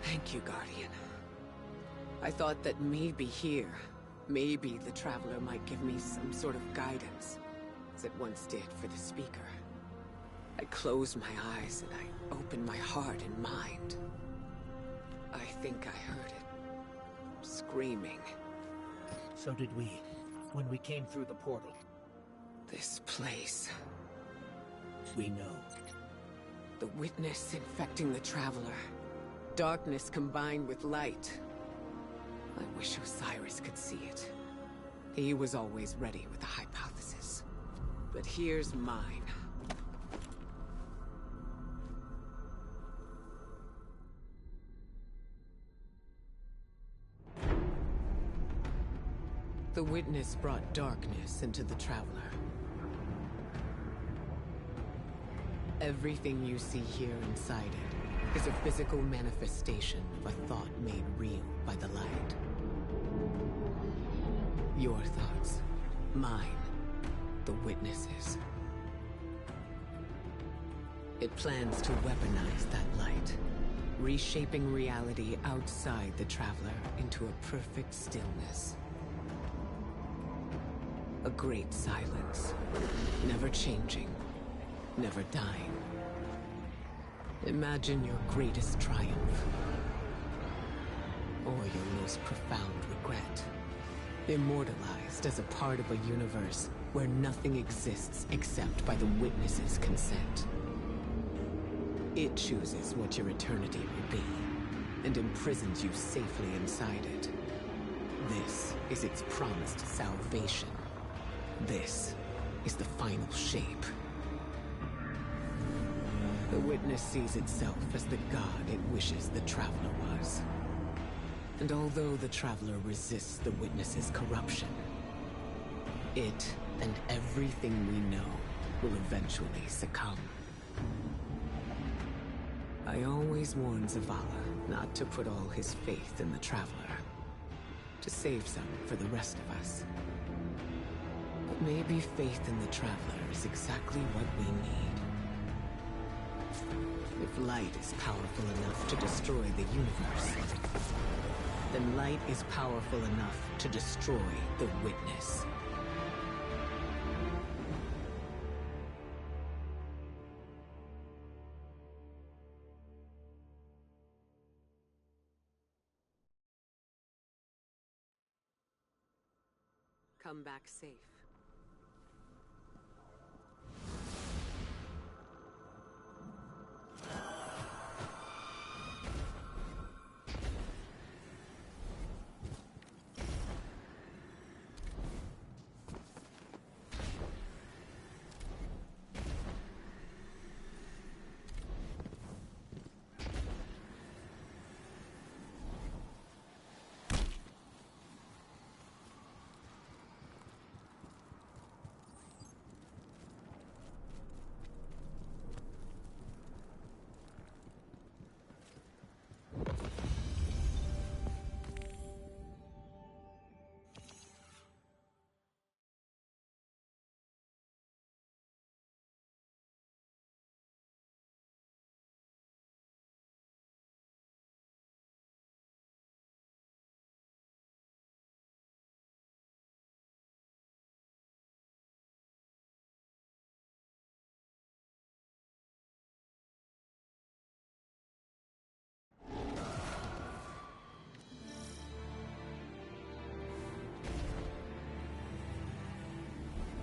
Thank you, Guardian. I thought that maybe here, maybe the Traveler might give me some sort of guidance, as it once did for the Speaker. I closed my eyes and I opened my heart and mind. I think I heard it. Screaming. So did we, when we came through the portal. This place. We know. The Witness infecting the Traveler. Darkness combined with light. I wish Osiris could see it. He was always ready with a hypothesis. But here's mine. The Witness brought darkness into the Traveler. Everything you see here inside it is a physical manifestation of a thought made real by the light. Your thoughts, mine, the Witness's. It plans to weaponize that light, reshaping reality outside the Traveler into a perfect stillness. A great silence, never changing, never dying. Imagine your greatest triumph, or your most profound regret. Immortalized as a part of a universe where nothing exists except by the Witness's consent. It chooses what your eternity will be, and imprisons you safely inside it. This is its promised salvation. This is the final shape. The Witness sees itself as the god it wishes the Traveler was. And although the Traveler resists the Witness's corruption, it and everything we know will eventually succumb. I always warn Zavala not to put all his faith in the Traveler, to save some for the rest of us. But maybe faith in the Traveler is exactly what we need. If light is powerful enough to destroy the universe, then light is powerful enough to destroy the Witness. come back safe.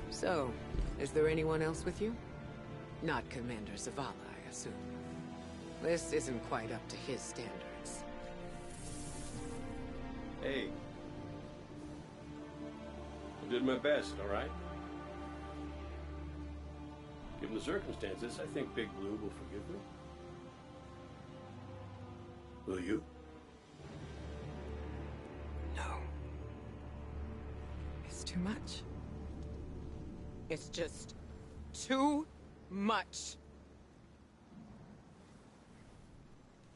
So, is there anyone else with you? Not Commander Zavala, I assume. This isn't quite up to his standards. Hey. I did my best, all right? Given the circumstances, I think Big Blue will forgive me. Will you? No. It's too much. It's just too much.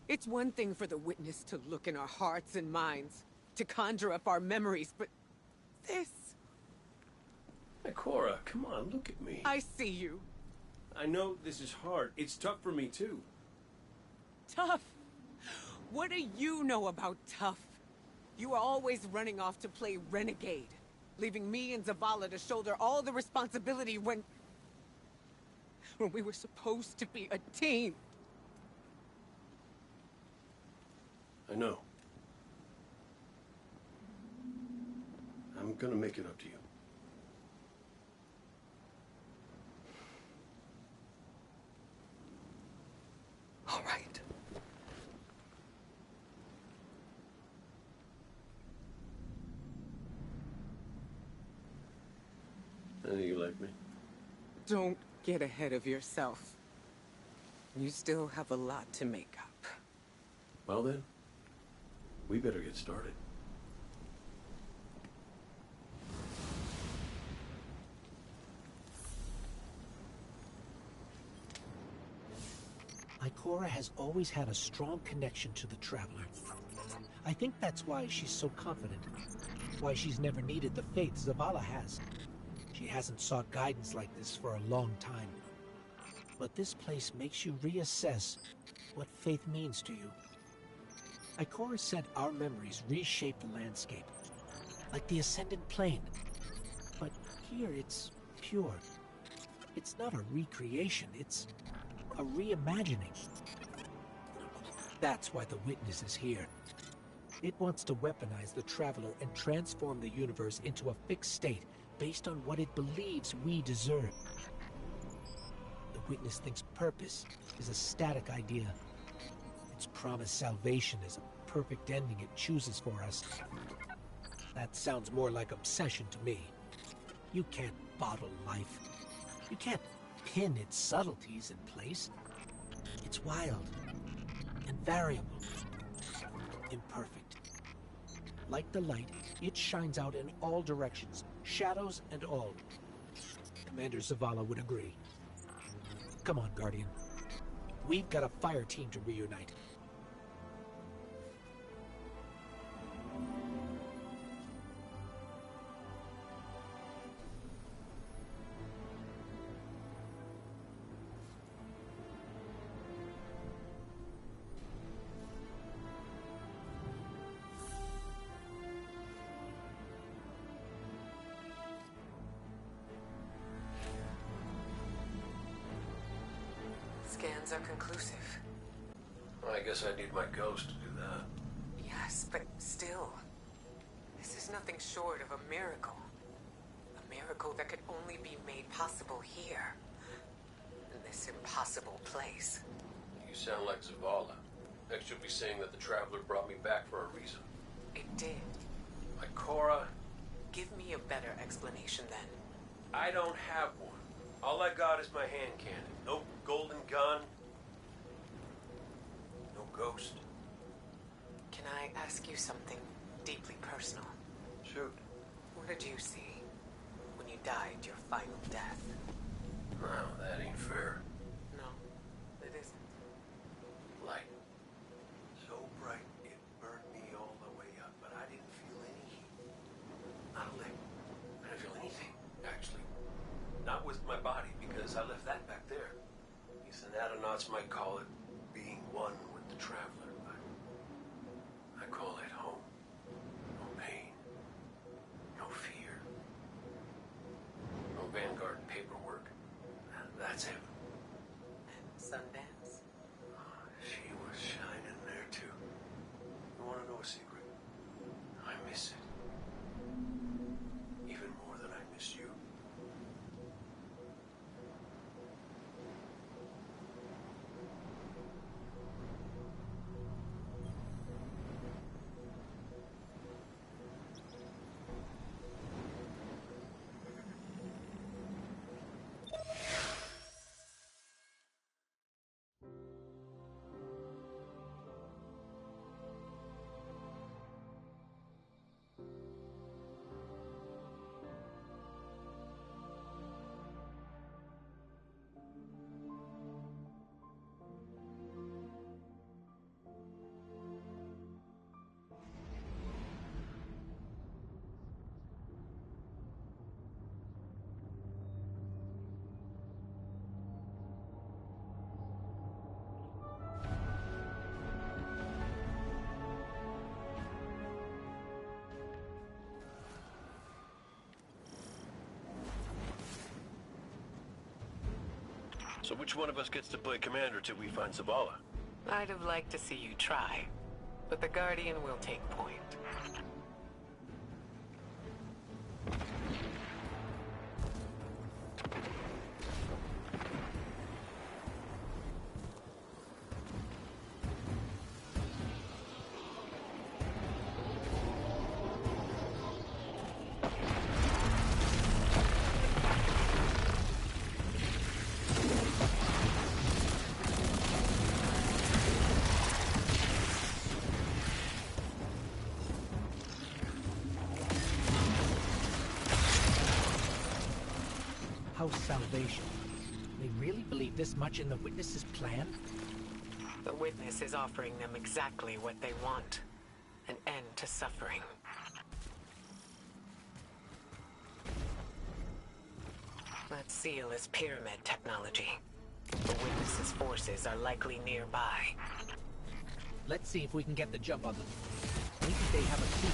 It's one thing for the Witness to look in our hearts and minds, to conjure up our memories, but this... Hey, Cora, come on, look at me. I see you. I know this is hard. It's tough for me, too. Tough? What do you know about tough? You are always running off to play renegade, leaving me and Zavala to shoulder all the responsibility when we were supposed to be a team. I know. I'm gonna make it up to you. All right. I know you like me. Don't get ahead of yourself. You still have a lot to make up. Well then, we better get started. Ikora has always had a strong connection to the Traveler. I think that's why she's so confident. Why she's never needed the faith Zavala has. She hasn't sought guidance like this for a long time. But this place makes you reassess what faith means to you. Ikora said our memories reshape the landscape, like the Ascendant Plane. But here it's pure. It's not a recreation, it's a reimagining. That's why the Witness is here. It wants to weaponize the Traveler and transform the universe into a fixed state based on what it believes we deserve. The Witness thinks purpose is a static idea. Its promised salvation is a perfect ending it chooses for us. That sounds more like obsession to me. You can't bottle life. You can't pin its subtleties in place. It's wild and variable, imperfect. Like the light, it shines out in all directions, shadows and all. Commander Zavala would agree. Come on, Guardian. We've got a fire team to reunite. Scans are conclusive. Well, I guess I need my ghost to do that. Yes, but still. This is nothing short of a miracle. miracle that could only be made possible here. In this impossible place. You sound like Zavala. Next you'll be saying that the Traveler brought me back for a reason. It did. Ikora... Give me a better explanation then. I don't have one. All I got is my hand cannon. No golden gun. No ghost. Can I ask you something deeply personal? Shoot. What did you see when you died your final death? Well, that ain't fair. No, it isn't. Light. So bright it burned me all the way up, but I didn't feel any heat. Not a lick. I didn't feel anything, actually. Not with my body, because I left that back there. These anatonautes might call it being one with the Traveler, but I call it home. No pain. No fear. No Vanguard paperwork. That's him. And Sundance? She was shining there, too. You want to know a secret? I miss it. Even more than I miss you. So which one of us gets to play commander till we find Zavala? I'd have liked to see you try, but the Guardian will take point. House Salvation. They really believe this much in the Witness's plan? The Witness is offering them exactly what they want. An end to suffering. That seal is pyramid technology. The Witness's forces are likely nearby. Let's see if we can get the jump on them. Maybe they have a key.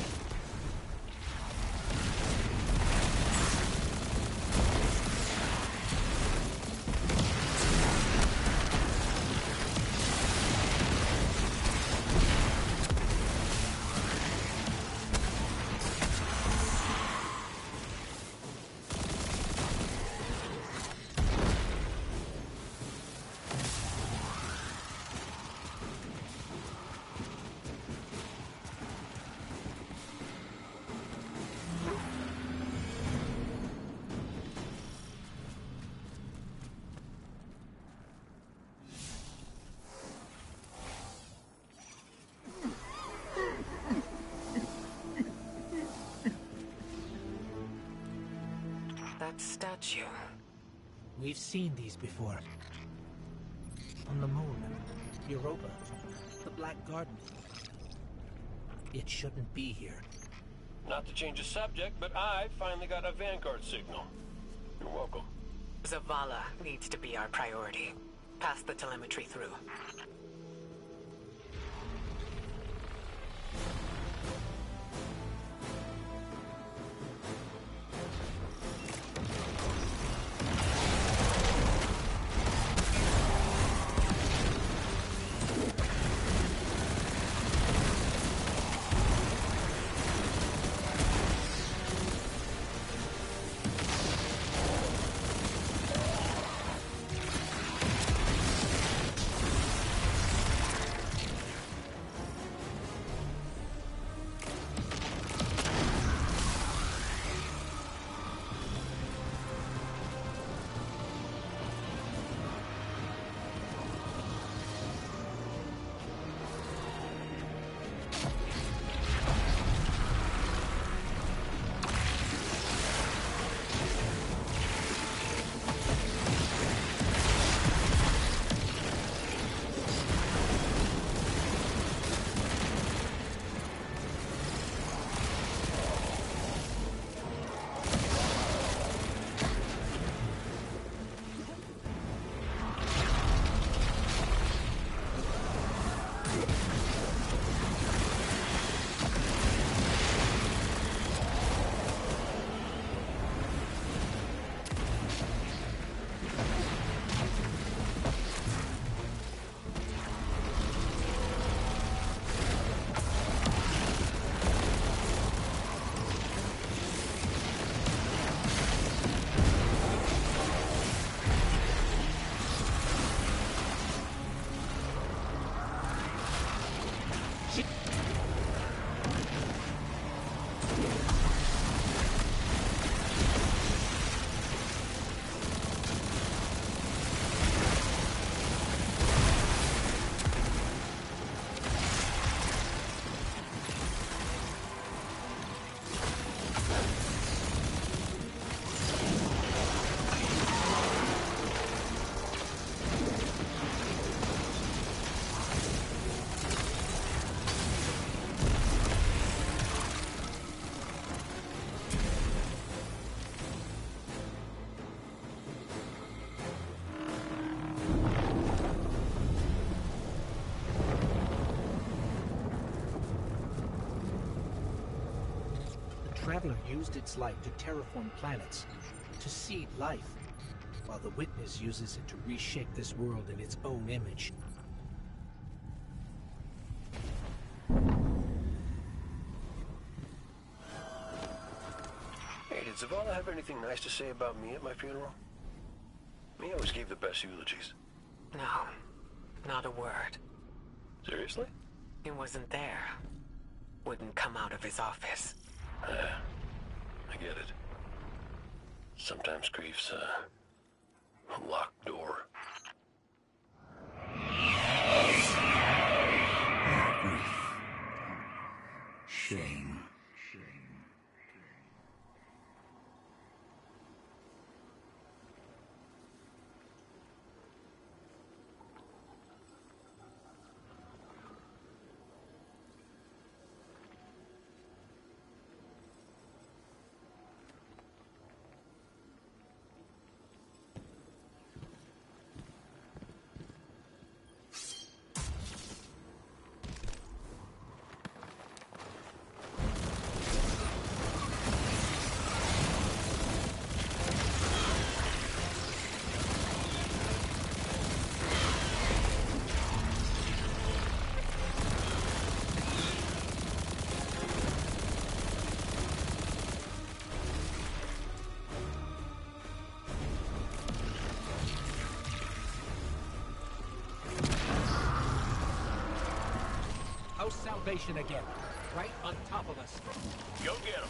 That statue. We've seen these before. On the moon, Europa, the Black Garden. It shouldn't be here. Not to change the subject, but I finally got a Vanguard signal. You're welcome. Zavala needs to be our priority. Pass the telemetry through. Traveler used its light to terraform planets, to seed life, while the Witness uses it to reshape this world in its own image. Hey, did Zavala have anything nice to say about me at my funeral? He always gave the best eulogies. No, not a word. Seriously? He wasn't there. Wouldn't come out of his office. I get it. Sometimes grief's a locked door. Grief. Shame. House Salvation again, right on top of us. Go get him.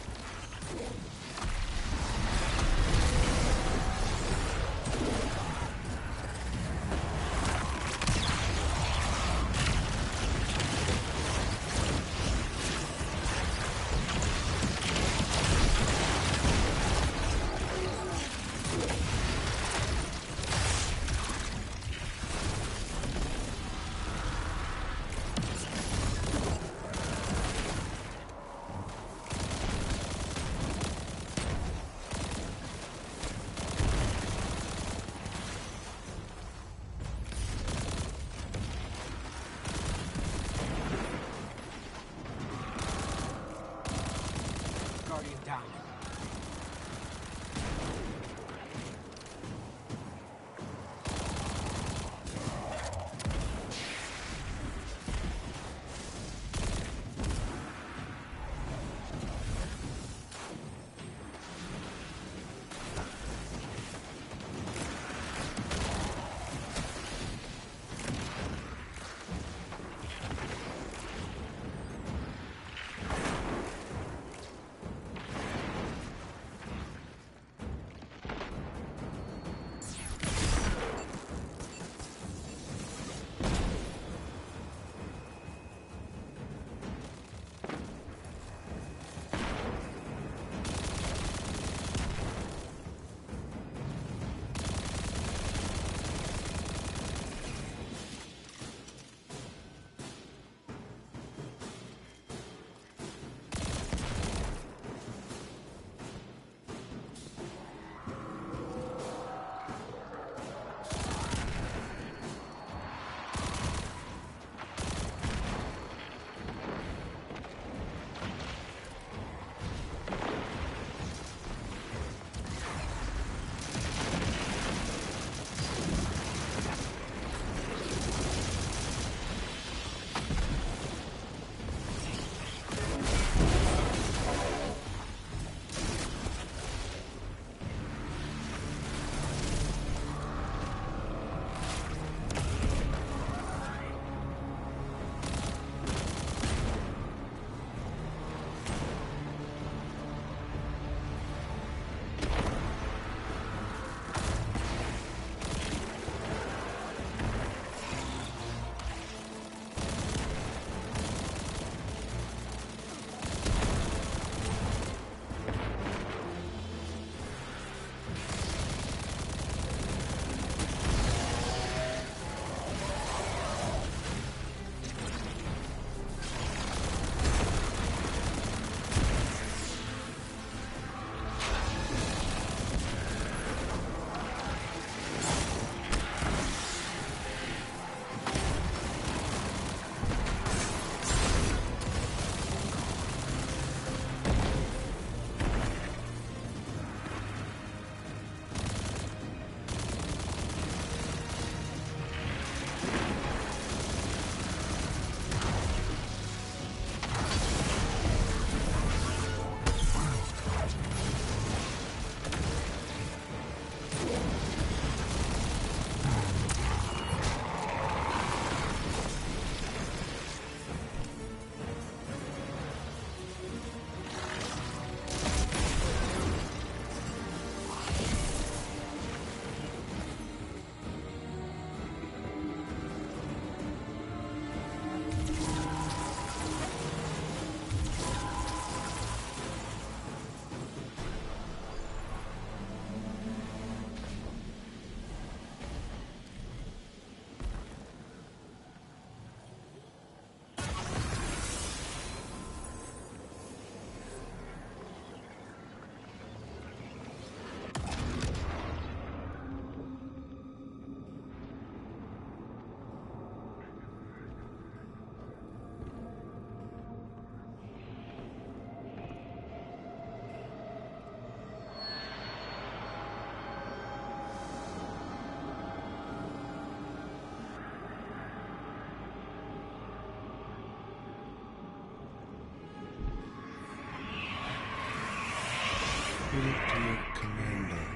look to your commander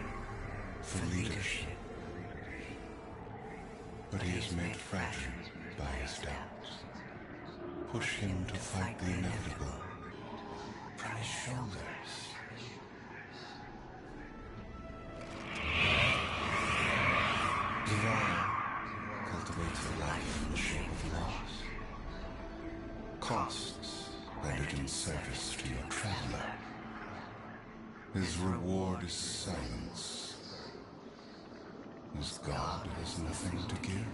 for leadership. But he is made fragile by his doubts. Push him to fight the inevitable from his shoulders. Zavara cultivates a life in the shape of loss. Costs rendered in service to your traveler. His reward is silence. His God has nothing to give.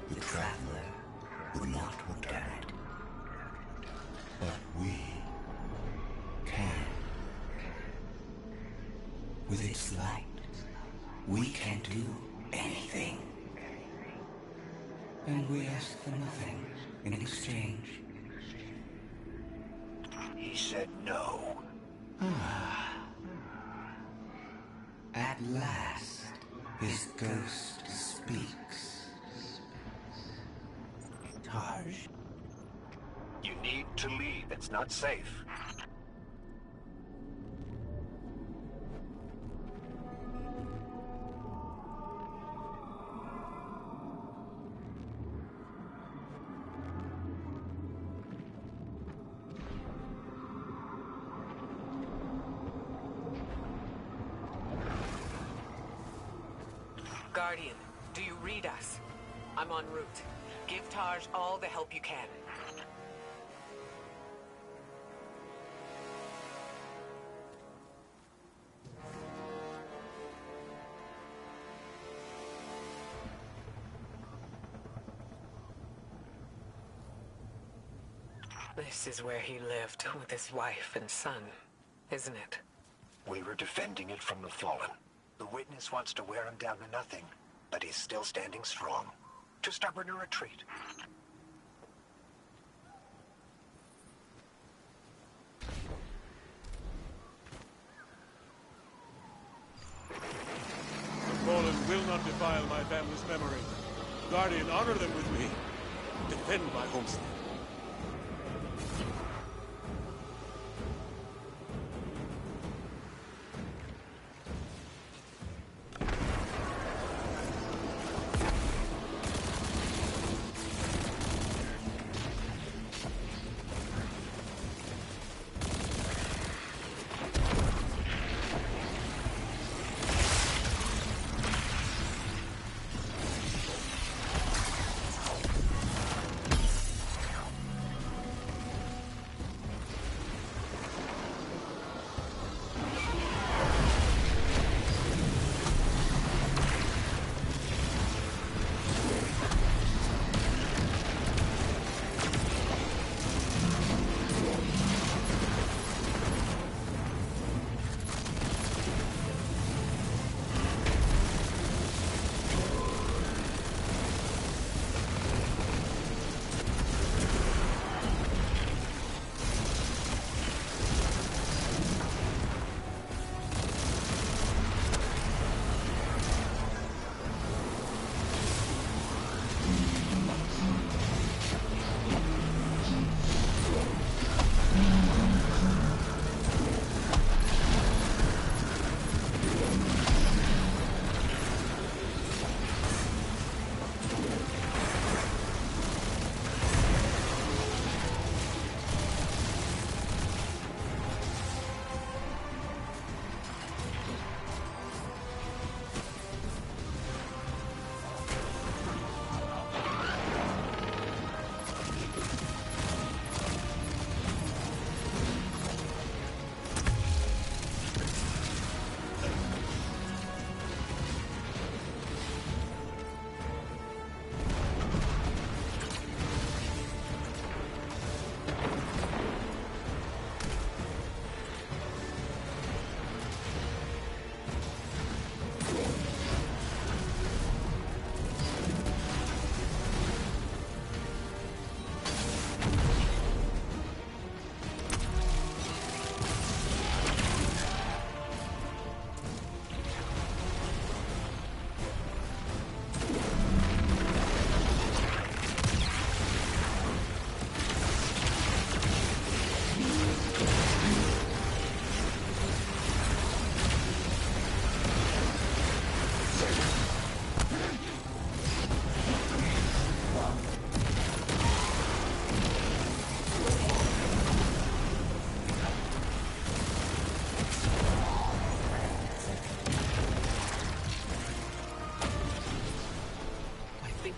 The traveler would not return it. But we can. With its light, we can do anything. And we ask for nothing in exchange. He said no. At last, his ghost speaks. Tarj? You need to leave. It's not safe. Guardian, do you read us? I'm en route. Give Tarj all the help you can. This is where he lived with his wife and son, isn't it? We were defending it from the Fallen. The Witness wants to wear him down to nothing, but he's still standing strong. Too stubborn to retreat. The Fallen will not defile my family's memory. Guardian, honor them with me. Defend my homestead.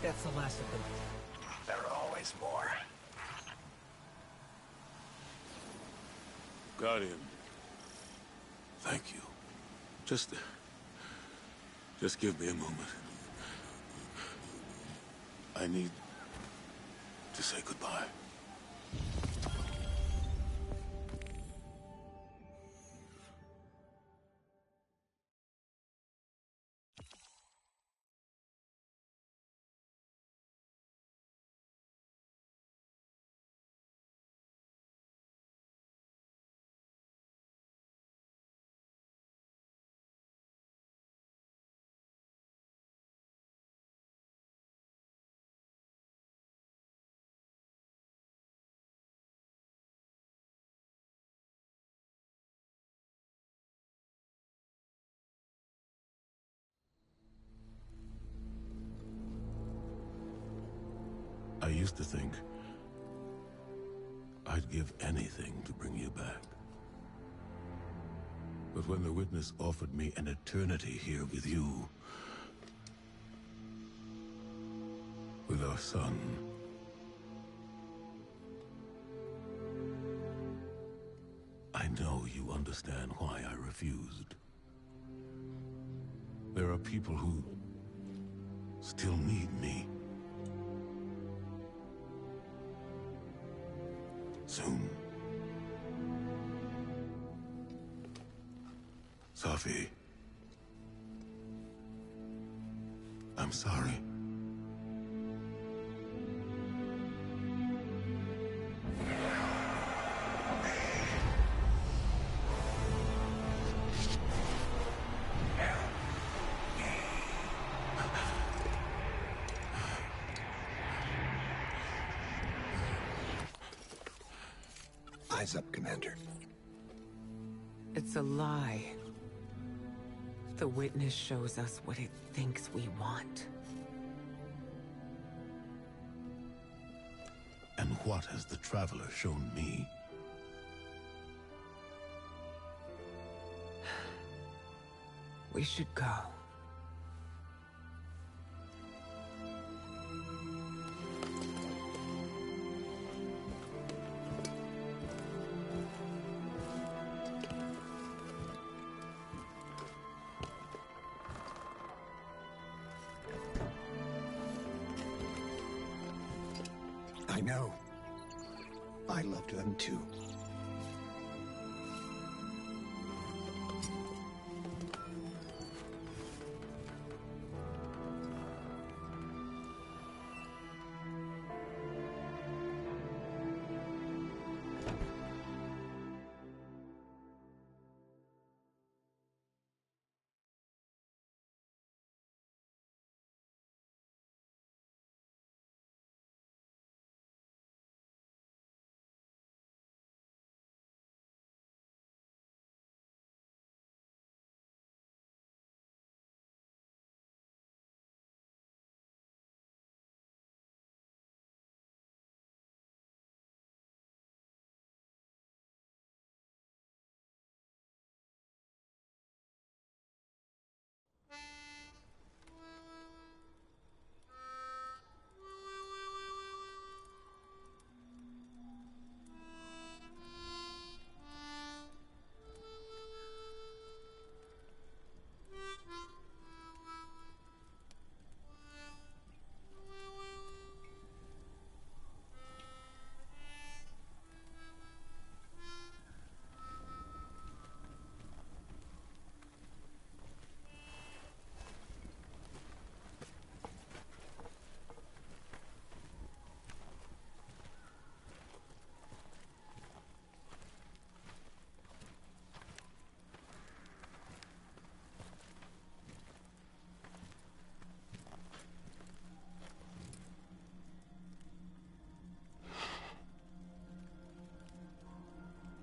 that's the last of them. There are always more. Guardian, thank you. Just give me a moment. I need to say goodbye. I used to think I'd give anything to bring you back. But when the Witness offered me an eternity here with you, with our son, I know you understand why I refused. There are people who still need me. Soon. Safi. I'm sorry. Eyes up, Commander. It's a lie. The Witness shows us what it thinks we want. And what has the Traveler shown me? We should go. I know. I loved them too.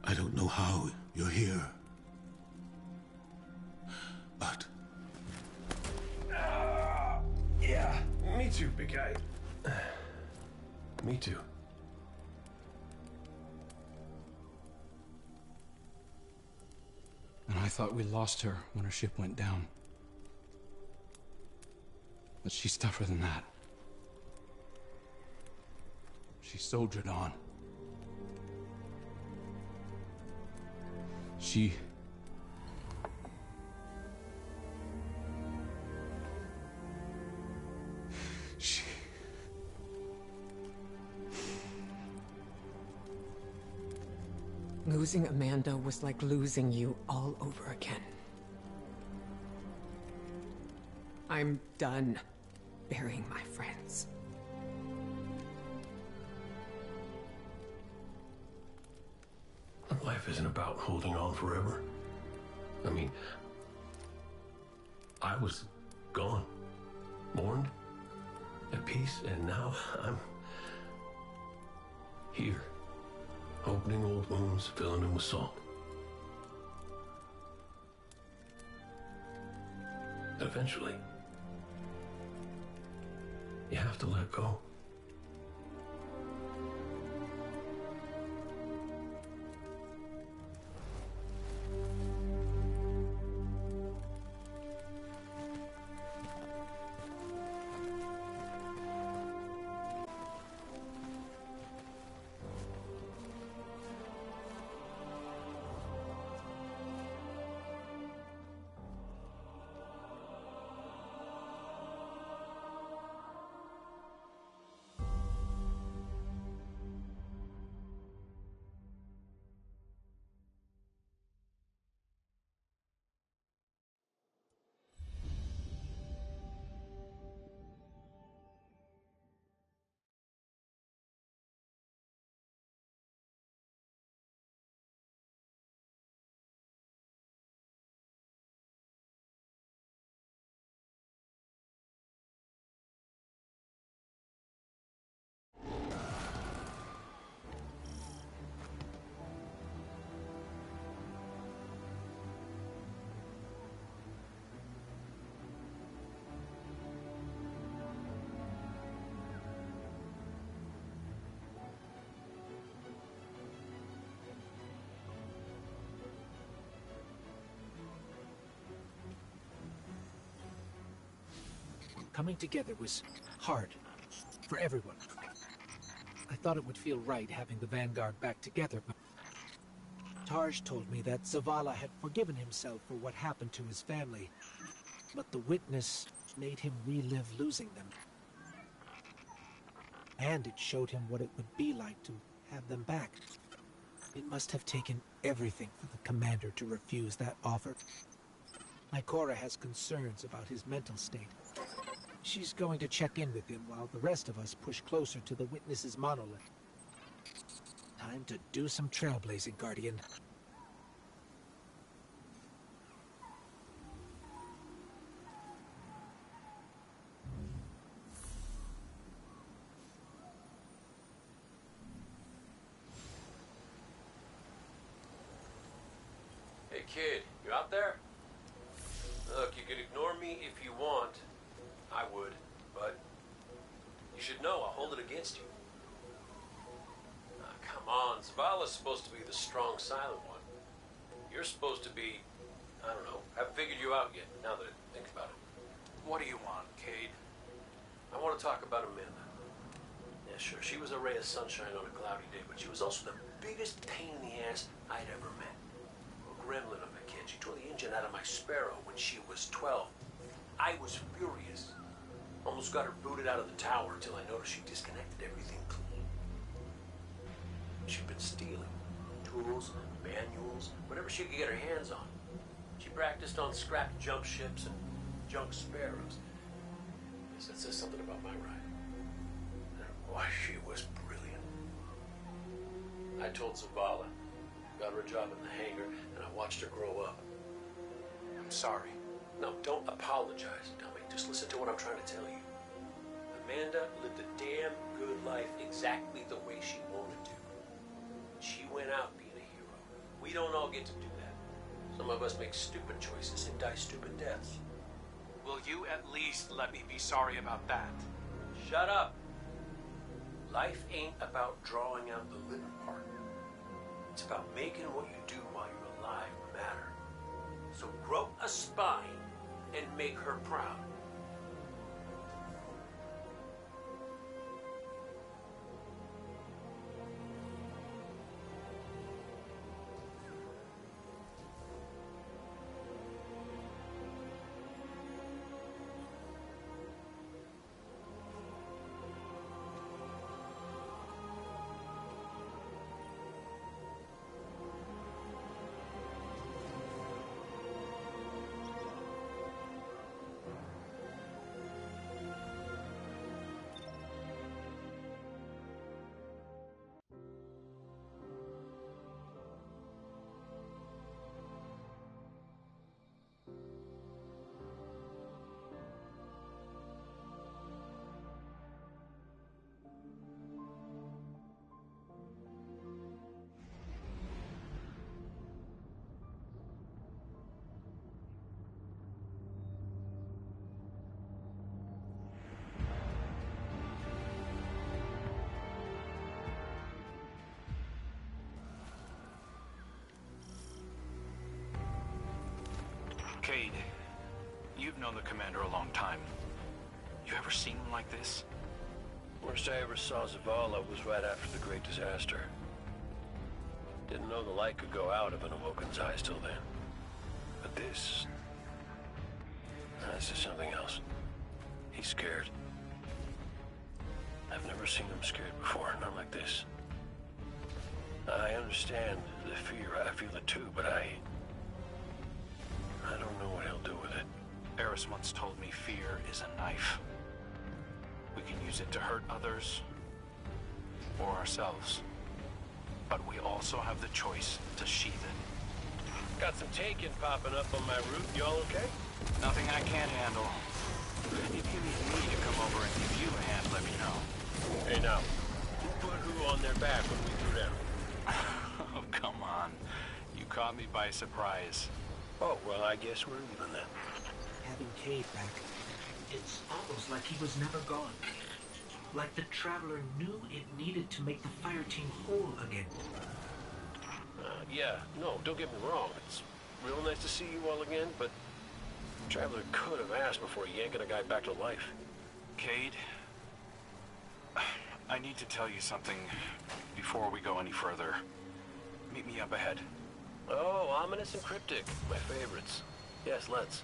I don't know how you're here. But... Yeah, me too, big guy. Me too. And I thought we lost her when her ship went down. But she's tougher than that. She soldiered on. She... Losing Amanda was like losing you all over again. I'm done burying my friends. Life isn't about holding on forever. I mean, I was gone, mourned, at peace, and now I'm here, opening old wounds, filling them with salt. But eventually, you have to let go. Coming together was hard for everyone. I thought it would feel right having the Vanguard back together, but Tarj told me that Zavala had forgiven himself for what happened to his family, but the witness made him relive losing them. And it showed him what it would be like to have them back. It must have taken everything for the commander to refuse that offer. Ikora has concerns about his mental state. She's going to check in with him while the rest of us push closer to the witness's monolith. Time to do some trailblazing, Guardian. Hey kid, you out there? Look, you could ignore me if you want. I would, but you should know I'll hold it against you. Come on, Zavala's supposed to be the strong, silent one. You're supposed to be, I don't know, haven't figured you out yet, now that I think about it. What do you want, Cade? I want to talk about Amanda. Yeah, sure, she was a ray of sunshine on a cloudy day, but she was also the biggest pain in the ass I'd ever met. A gremlin of a kid. She tore the engine out of my Sparrow when she was 12. I was furious. Almost got her booted out of the tower until I noticed she disconnected everything clean. She'd been stealing tools, manuals, whatever she could get her hands on. She practiced on scrapped jump ships and junk Sparrows. Guess that says something about my ride. Why, she was brilliant. I told Zavala, got her a job in the hangar, and I watched her grow up. I'm sorry. No, don't apologize, dummy. Just listen to what I'm trying to tell you. Amanda lived a damn good life exactly the way she wanted to. She went out being a hero. We don't all get to do that. Some of us make stupid choices and die stupid deaths. Will you at least let me be sorry about that? Shut up. Life ain't about drawing out the living part. It's about making what you do while you're alive matter. So grow a spine and make her proud. You've known the commander a long time. You ever seen him like this? Worst I ever saw Zavala was right after the Great Disaster. Didn't know the light could go out of an Awoken's eyes till then. But this is something else. He's scared. I've never seen him scared before, not like this. I understand the fear, I feel it too, but I don't know what he'll do with it. Eris once told me fear is a knife. We can use it to hurt others or ourselves. But we also have the choice to sheath it. Got some taken popping up on my route. You all okay? Nothing I can't handle. If you need me to come over and give you a hand, let me know. Hey now, who put who on their back when we threw down? Oh, come on. You caught me by surprise. Oh, well, I guess we're even then. Having Cade back, it's almost like he was never gone. Like the Traveler knew it needed to make the fire team whole again. Yeah, no, don't get me wrong. It's real nice to see you all again, but Traveler could have asked before yanking a guy back to life. Cade, I need to tell you something before we go any further. Meet me up ahead. Oh, ominous and cryptic. My favorites. Yes, let's.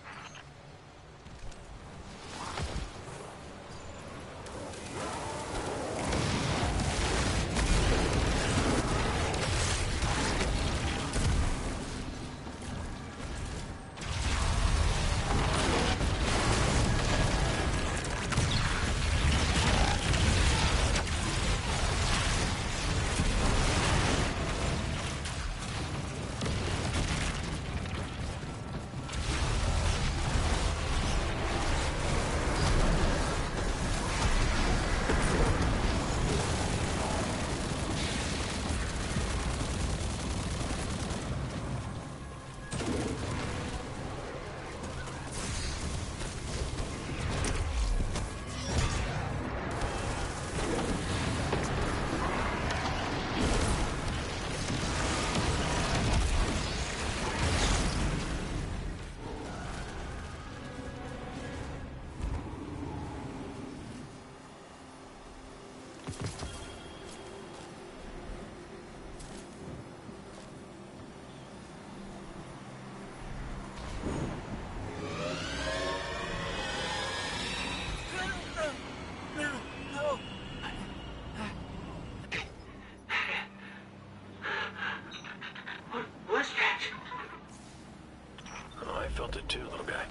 Too, little guy.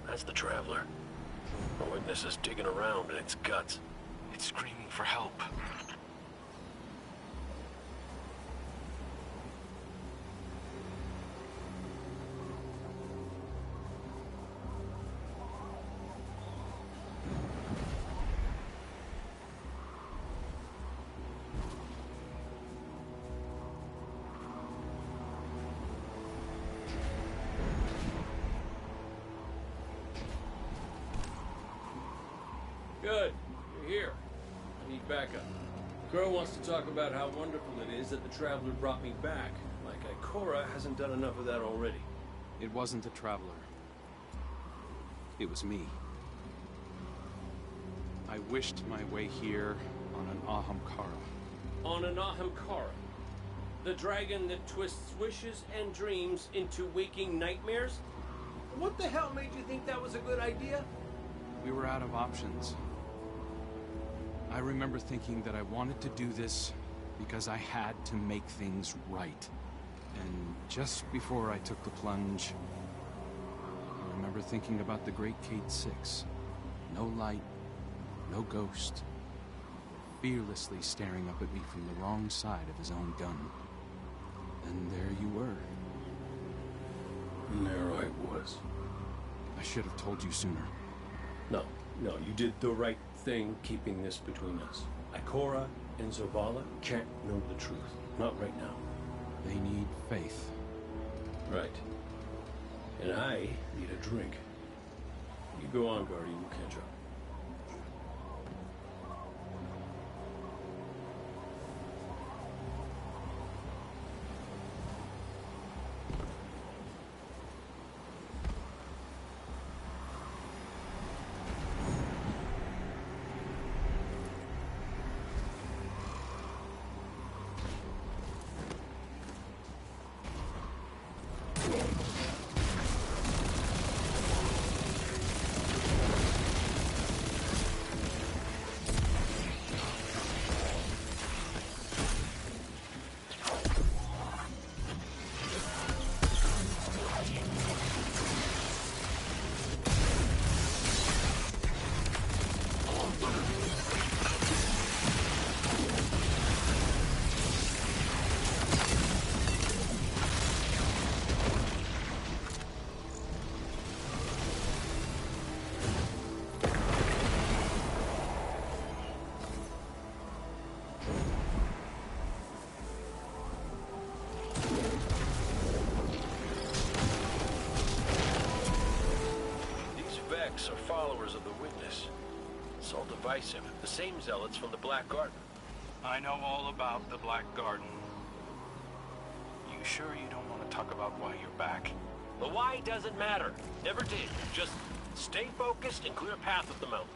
That's the Traveler. The witness is digging around in its guts. It's screaming for help. Good. You're here. I need backup. Crow wants to talk about how wonderful it is that the Traveler brought me back. Like Ikora hasn't done enough of that already. It wasn't the Traveler. It was me. I wished my way here on an Ahamkara. On an Ahamkara? The dragon that twists wishes and dreams into waking nightmares? What the hell made you think that was a good idea? We were out of options. I remember thinking that I wanted to do this because I had to make things right. And just before I took the plunge, I remember thinking about the Great Cade 6. No light, no ghost. Fearlessly staring up at me from the wrong side of his own gun. And there you were. And there I was. I should have told you sooner. No, you did the right thing keeping this between us. Ikora and Zavala can't know the truth. Not right now. They need faith. Right. And I need a drink. You go on, Guardian. We'll catch up. this. It's all divisive. The same zealots from the Black Garden. I know all about the Black Garden. You sure you don't want to talk about why you're back? The why doesn't matter. Never did. Just stay focused and clear a path up the mountain.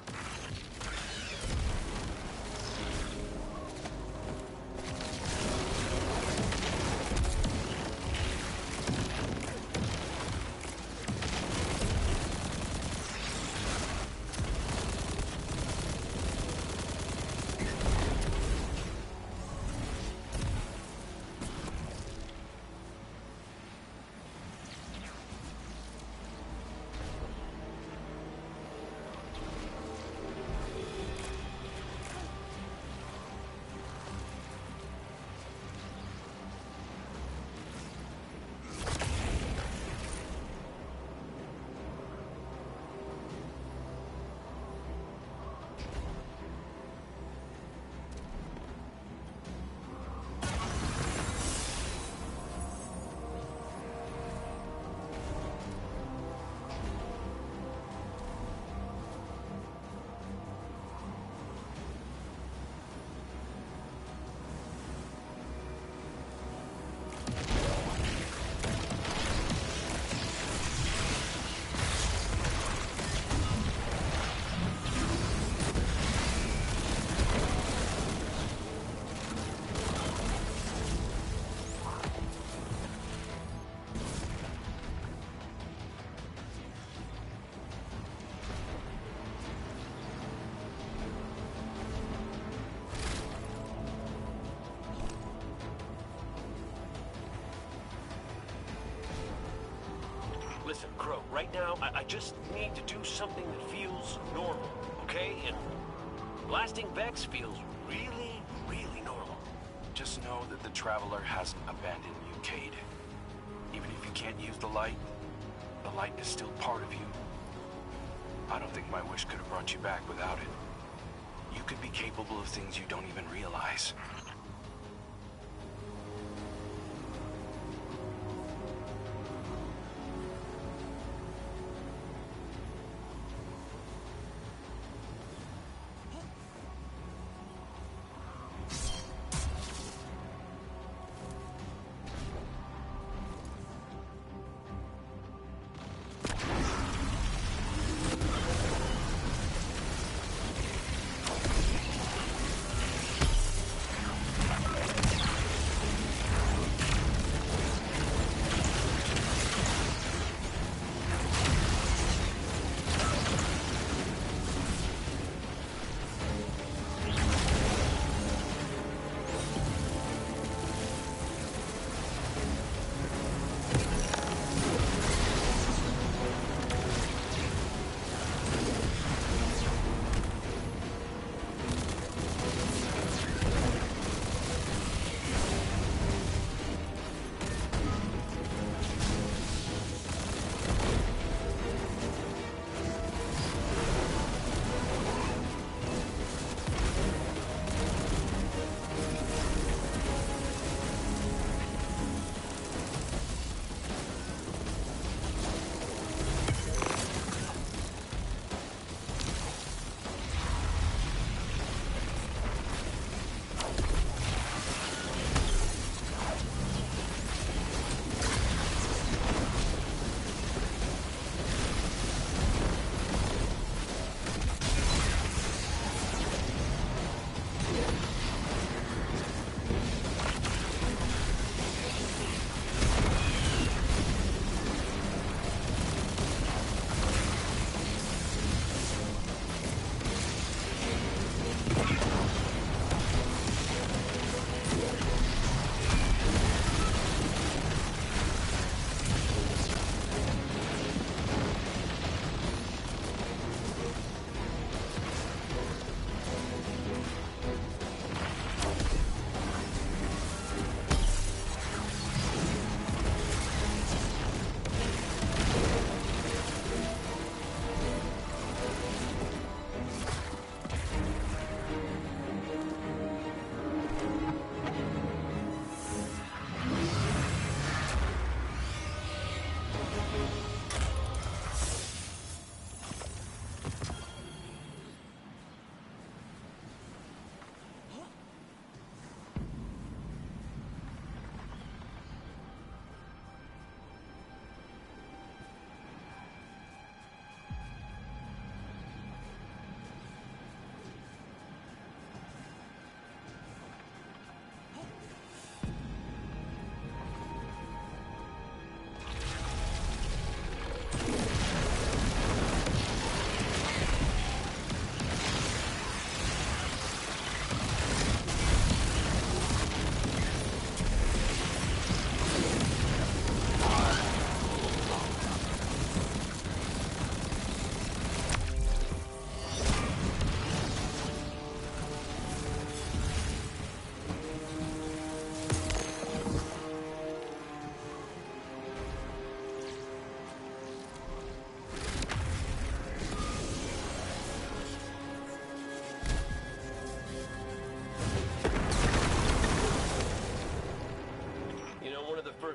Listen, Crow, right now, I just need to do something that feels normal, okay? And blasting Vex feels really, really normal. Just know that the Traveler hasn't abandoned you, Cade. Even if you can't use the light is still part of you. I don't think my wish could have brought you back without it. You could be capable of things you don't even realize.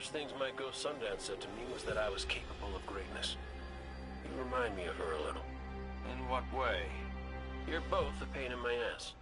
first things my ghost Sundance said to me was that I was capable of greatness. You remind me of her a little. In what way? You're both a pain in my ass.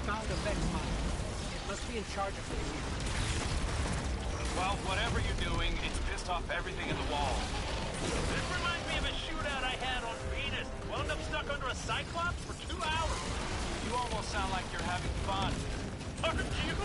Found a Vex mine. It must be in charge of things here. Well, whatever you're doing, it's pissed off everything in the wall. This reminds me of a shootout I had on Venus. Wound up stuck under a Cyclops for 2 hours. You almost sound like you're having fun. Aren't you?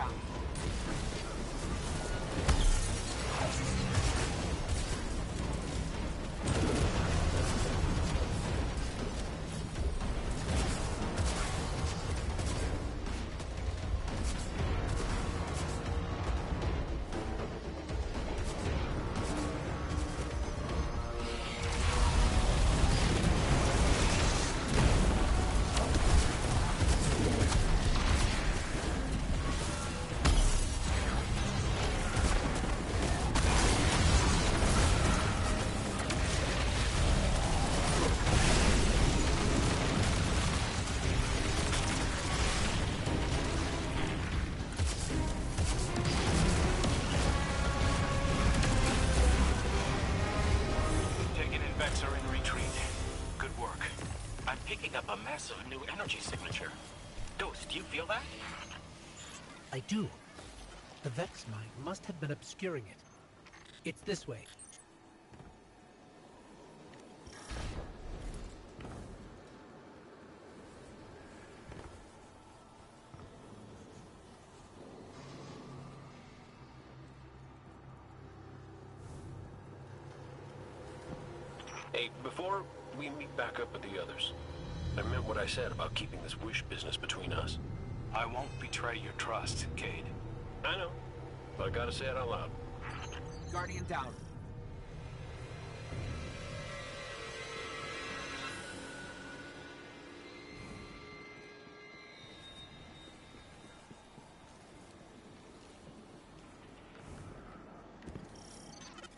town. A massive new energy signature. Ghost, do you feel that? I do. The Vex mine must have been obscuring it. It's this way. Hey, before we meet back up with the others, I meant what I said about keeping this wish business between us. I won't betray your trust, Cade. I know, but I gotta say it out loud. Guardian down.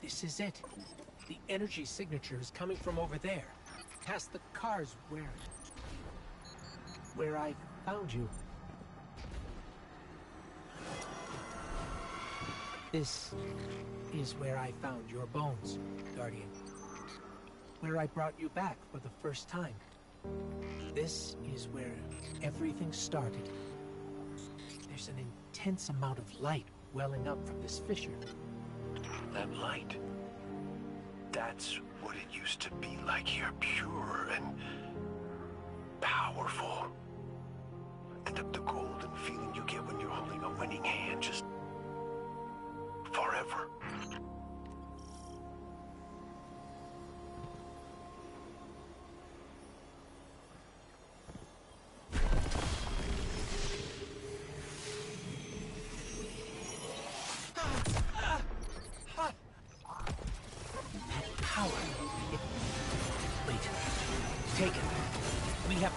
This is it. The energy signature is coming from over there, past the cars where I found you. This is where I found your bones, Guardian. Where I brought you back for the first time. This is where everything started. There's an intense amount of light welling up from this fissure. That light. That's what it used to be like here, pure and powerful. The golden feeling you get when you're holding a winning hand, just forever.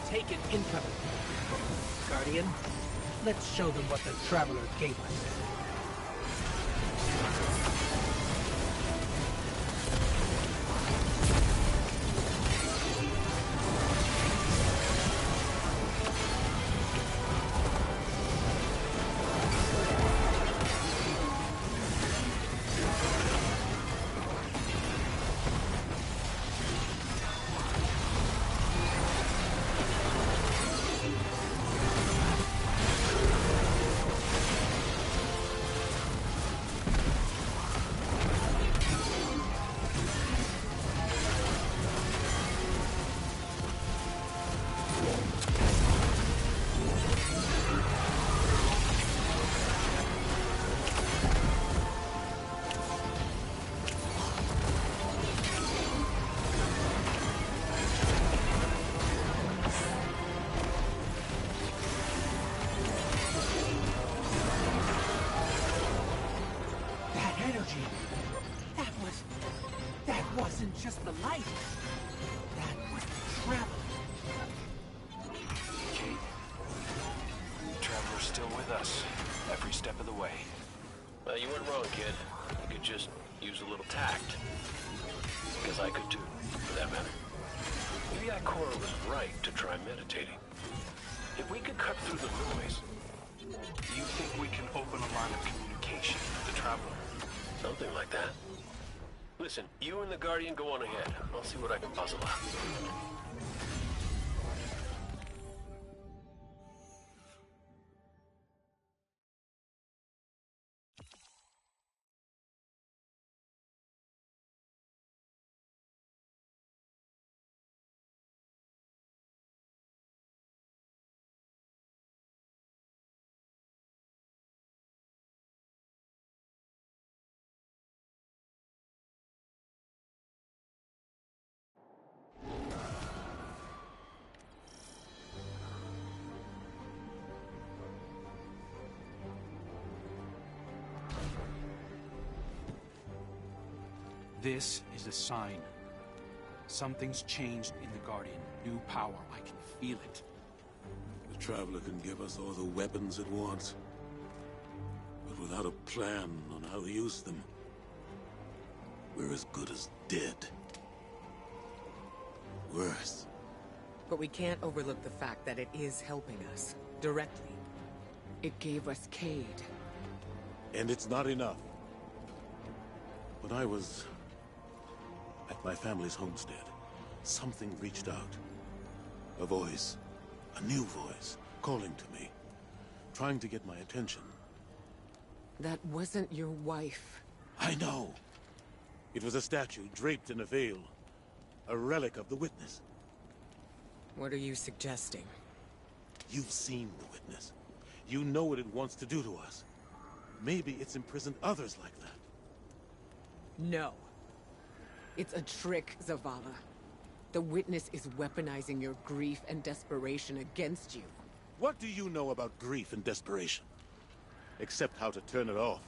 Taken incoming. Guardian, let's show them what the Traveler gave us. Just the light. That was the Traveler. Cade, the Traveler's still with us, every step of the way. Well, you weren't wrong, kid. You could just use a little tact. Because I could too, for that matter. Maybe Ikora was right to try meditating. If we could cut through the noise... You think we can open a line of communication with the Traveler? Something like that. Listen, you and the Guardian go on ahead. I'll see what I can puzzle out. This is a sign. Something's changed in the Guardian. New power. I can feel it. The Traveler can give us all the weapons it wants. But without a plan on how to use them, we're as good as dead. Worse. But we can't overlook the fact that it is helping us. Directly. It gave us Cayde. And it's not enough. When I was at my family's homestead, something reached out. A voice. A new voice. Calling to me. Trying to get my attention. That wasn't your wife. I know. It was a statue draped in a veil. A relic of the Witness. What are you suggesting? You've seen the Witness. You know what it wants to do to us. Maybe it's imprisoned others like that. No. It's a trick, Zavala. The Witness is weaponizing your grief and desperation against you. What do you know about grief and desperation? Except how to turn it off.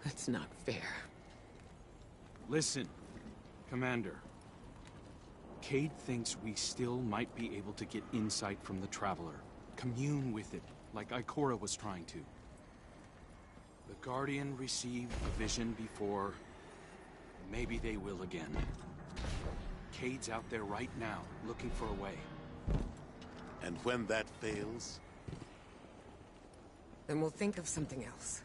That's not fair. Listen, Commander. Cayde thinks we still might be able to get insight from the Traveler. Commune with it, like Ikora was trying to. The Guardian received a vision before. Maybe they will again. Cayde's out there right now, looking for a way. And when that fails? Then we'll think of something else.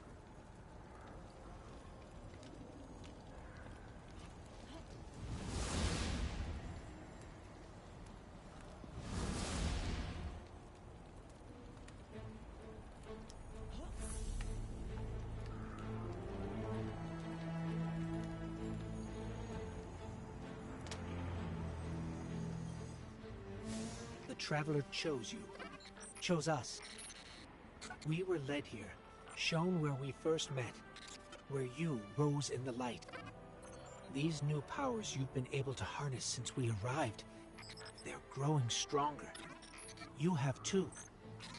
The Traveler chose you. Chose us. We were led here, shown where we first met, where you rose in the light. These new powers you've been able to harness since we arrived, they're growing stronger. You have too.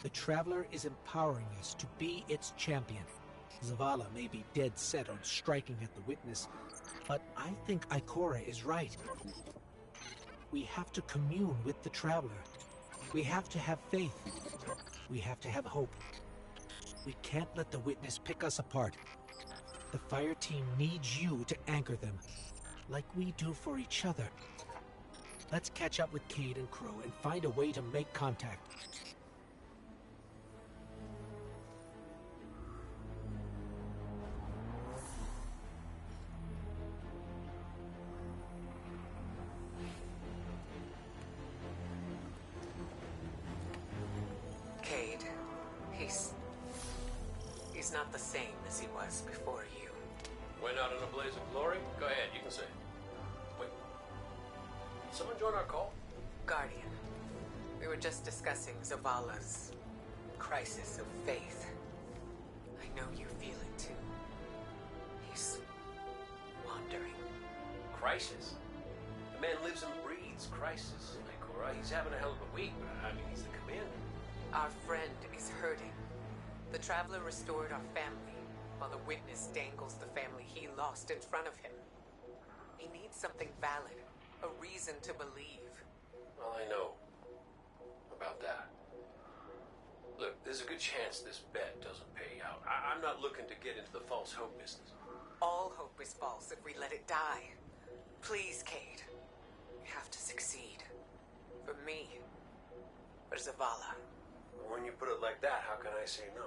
The Traveler is empowering us to be its champion. Zavala may be dead set on striking at the Witness, but I think Ikora is right. We have to commune with the Traveler. We have to have faith. We have to have hope. We can't let the Witness pick us apart. The fire team needs you to anchor them, like we do for each other. Let's catch up with Cayde and Crow and find a way to make contact. Cayde, he's not the same as he was before you. Went out in a blaze of glory? Go ahead, you can say it. Wait. Did someone join our call? Guardian, we were just discussing Zavala's crisis of faith. I know you feel it too. He's wandering. Crisis? The man lives and breathes crisis, Ikora. He's having a hell of a week, but I mean, he's the commander. Our friend is hurting. The Traveler restored our family, while the Witness dangles the family he lost in front of him. He needs something valid, a reason to believe. Well, I know about that. Look, there's a good chance this bet doesn't pay out. I'm not looking to get into the false hope business. All hope is false if we let it die. Please, Cayde. We have to succeed. For me. For Zavala. When you put it like that, how can I say no?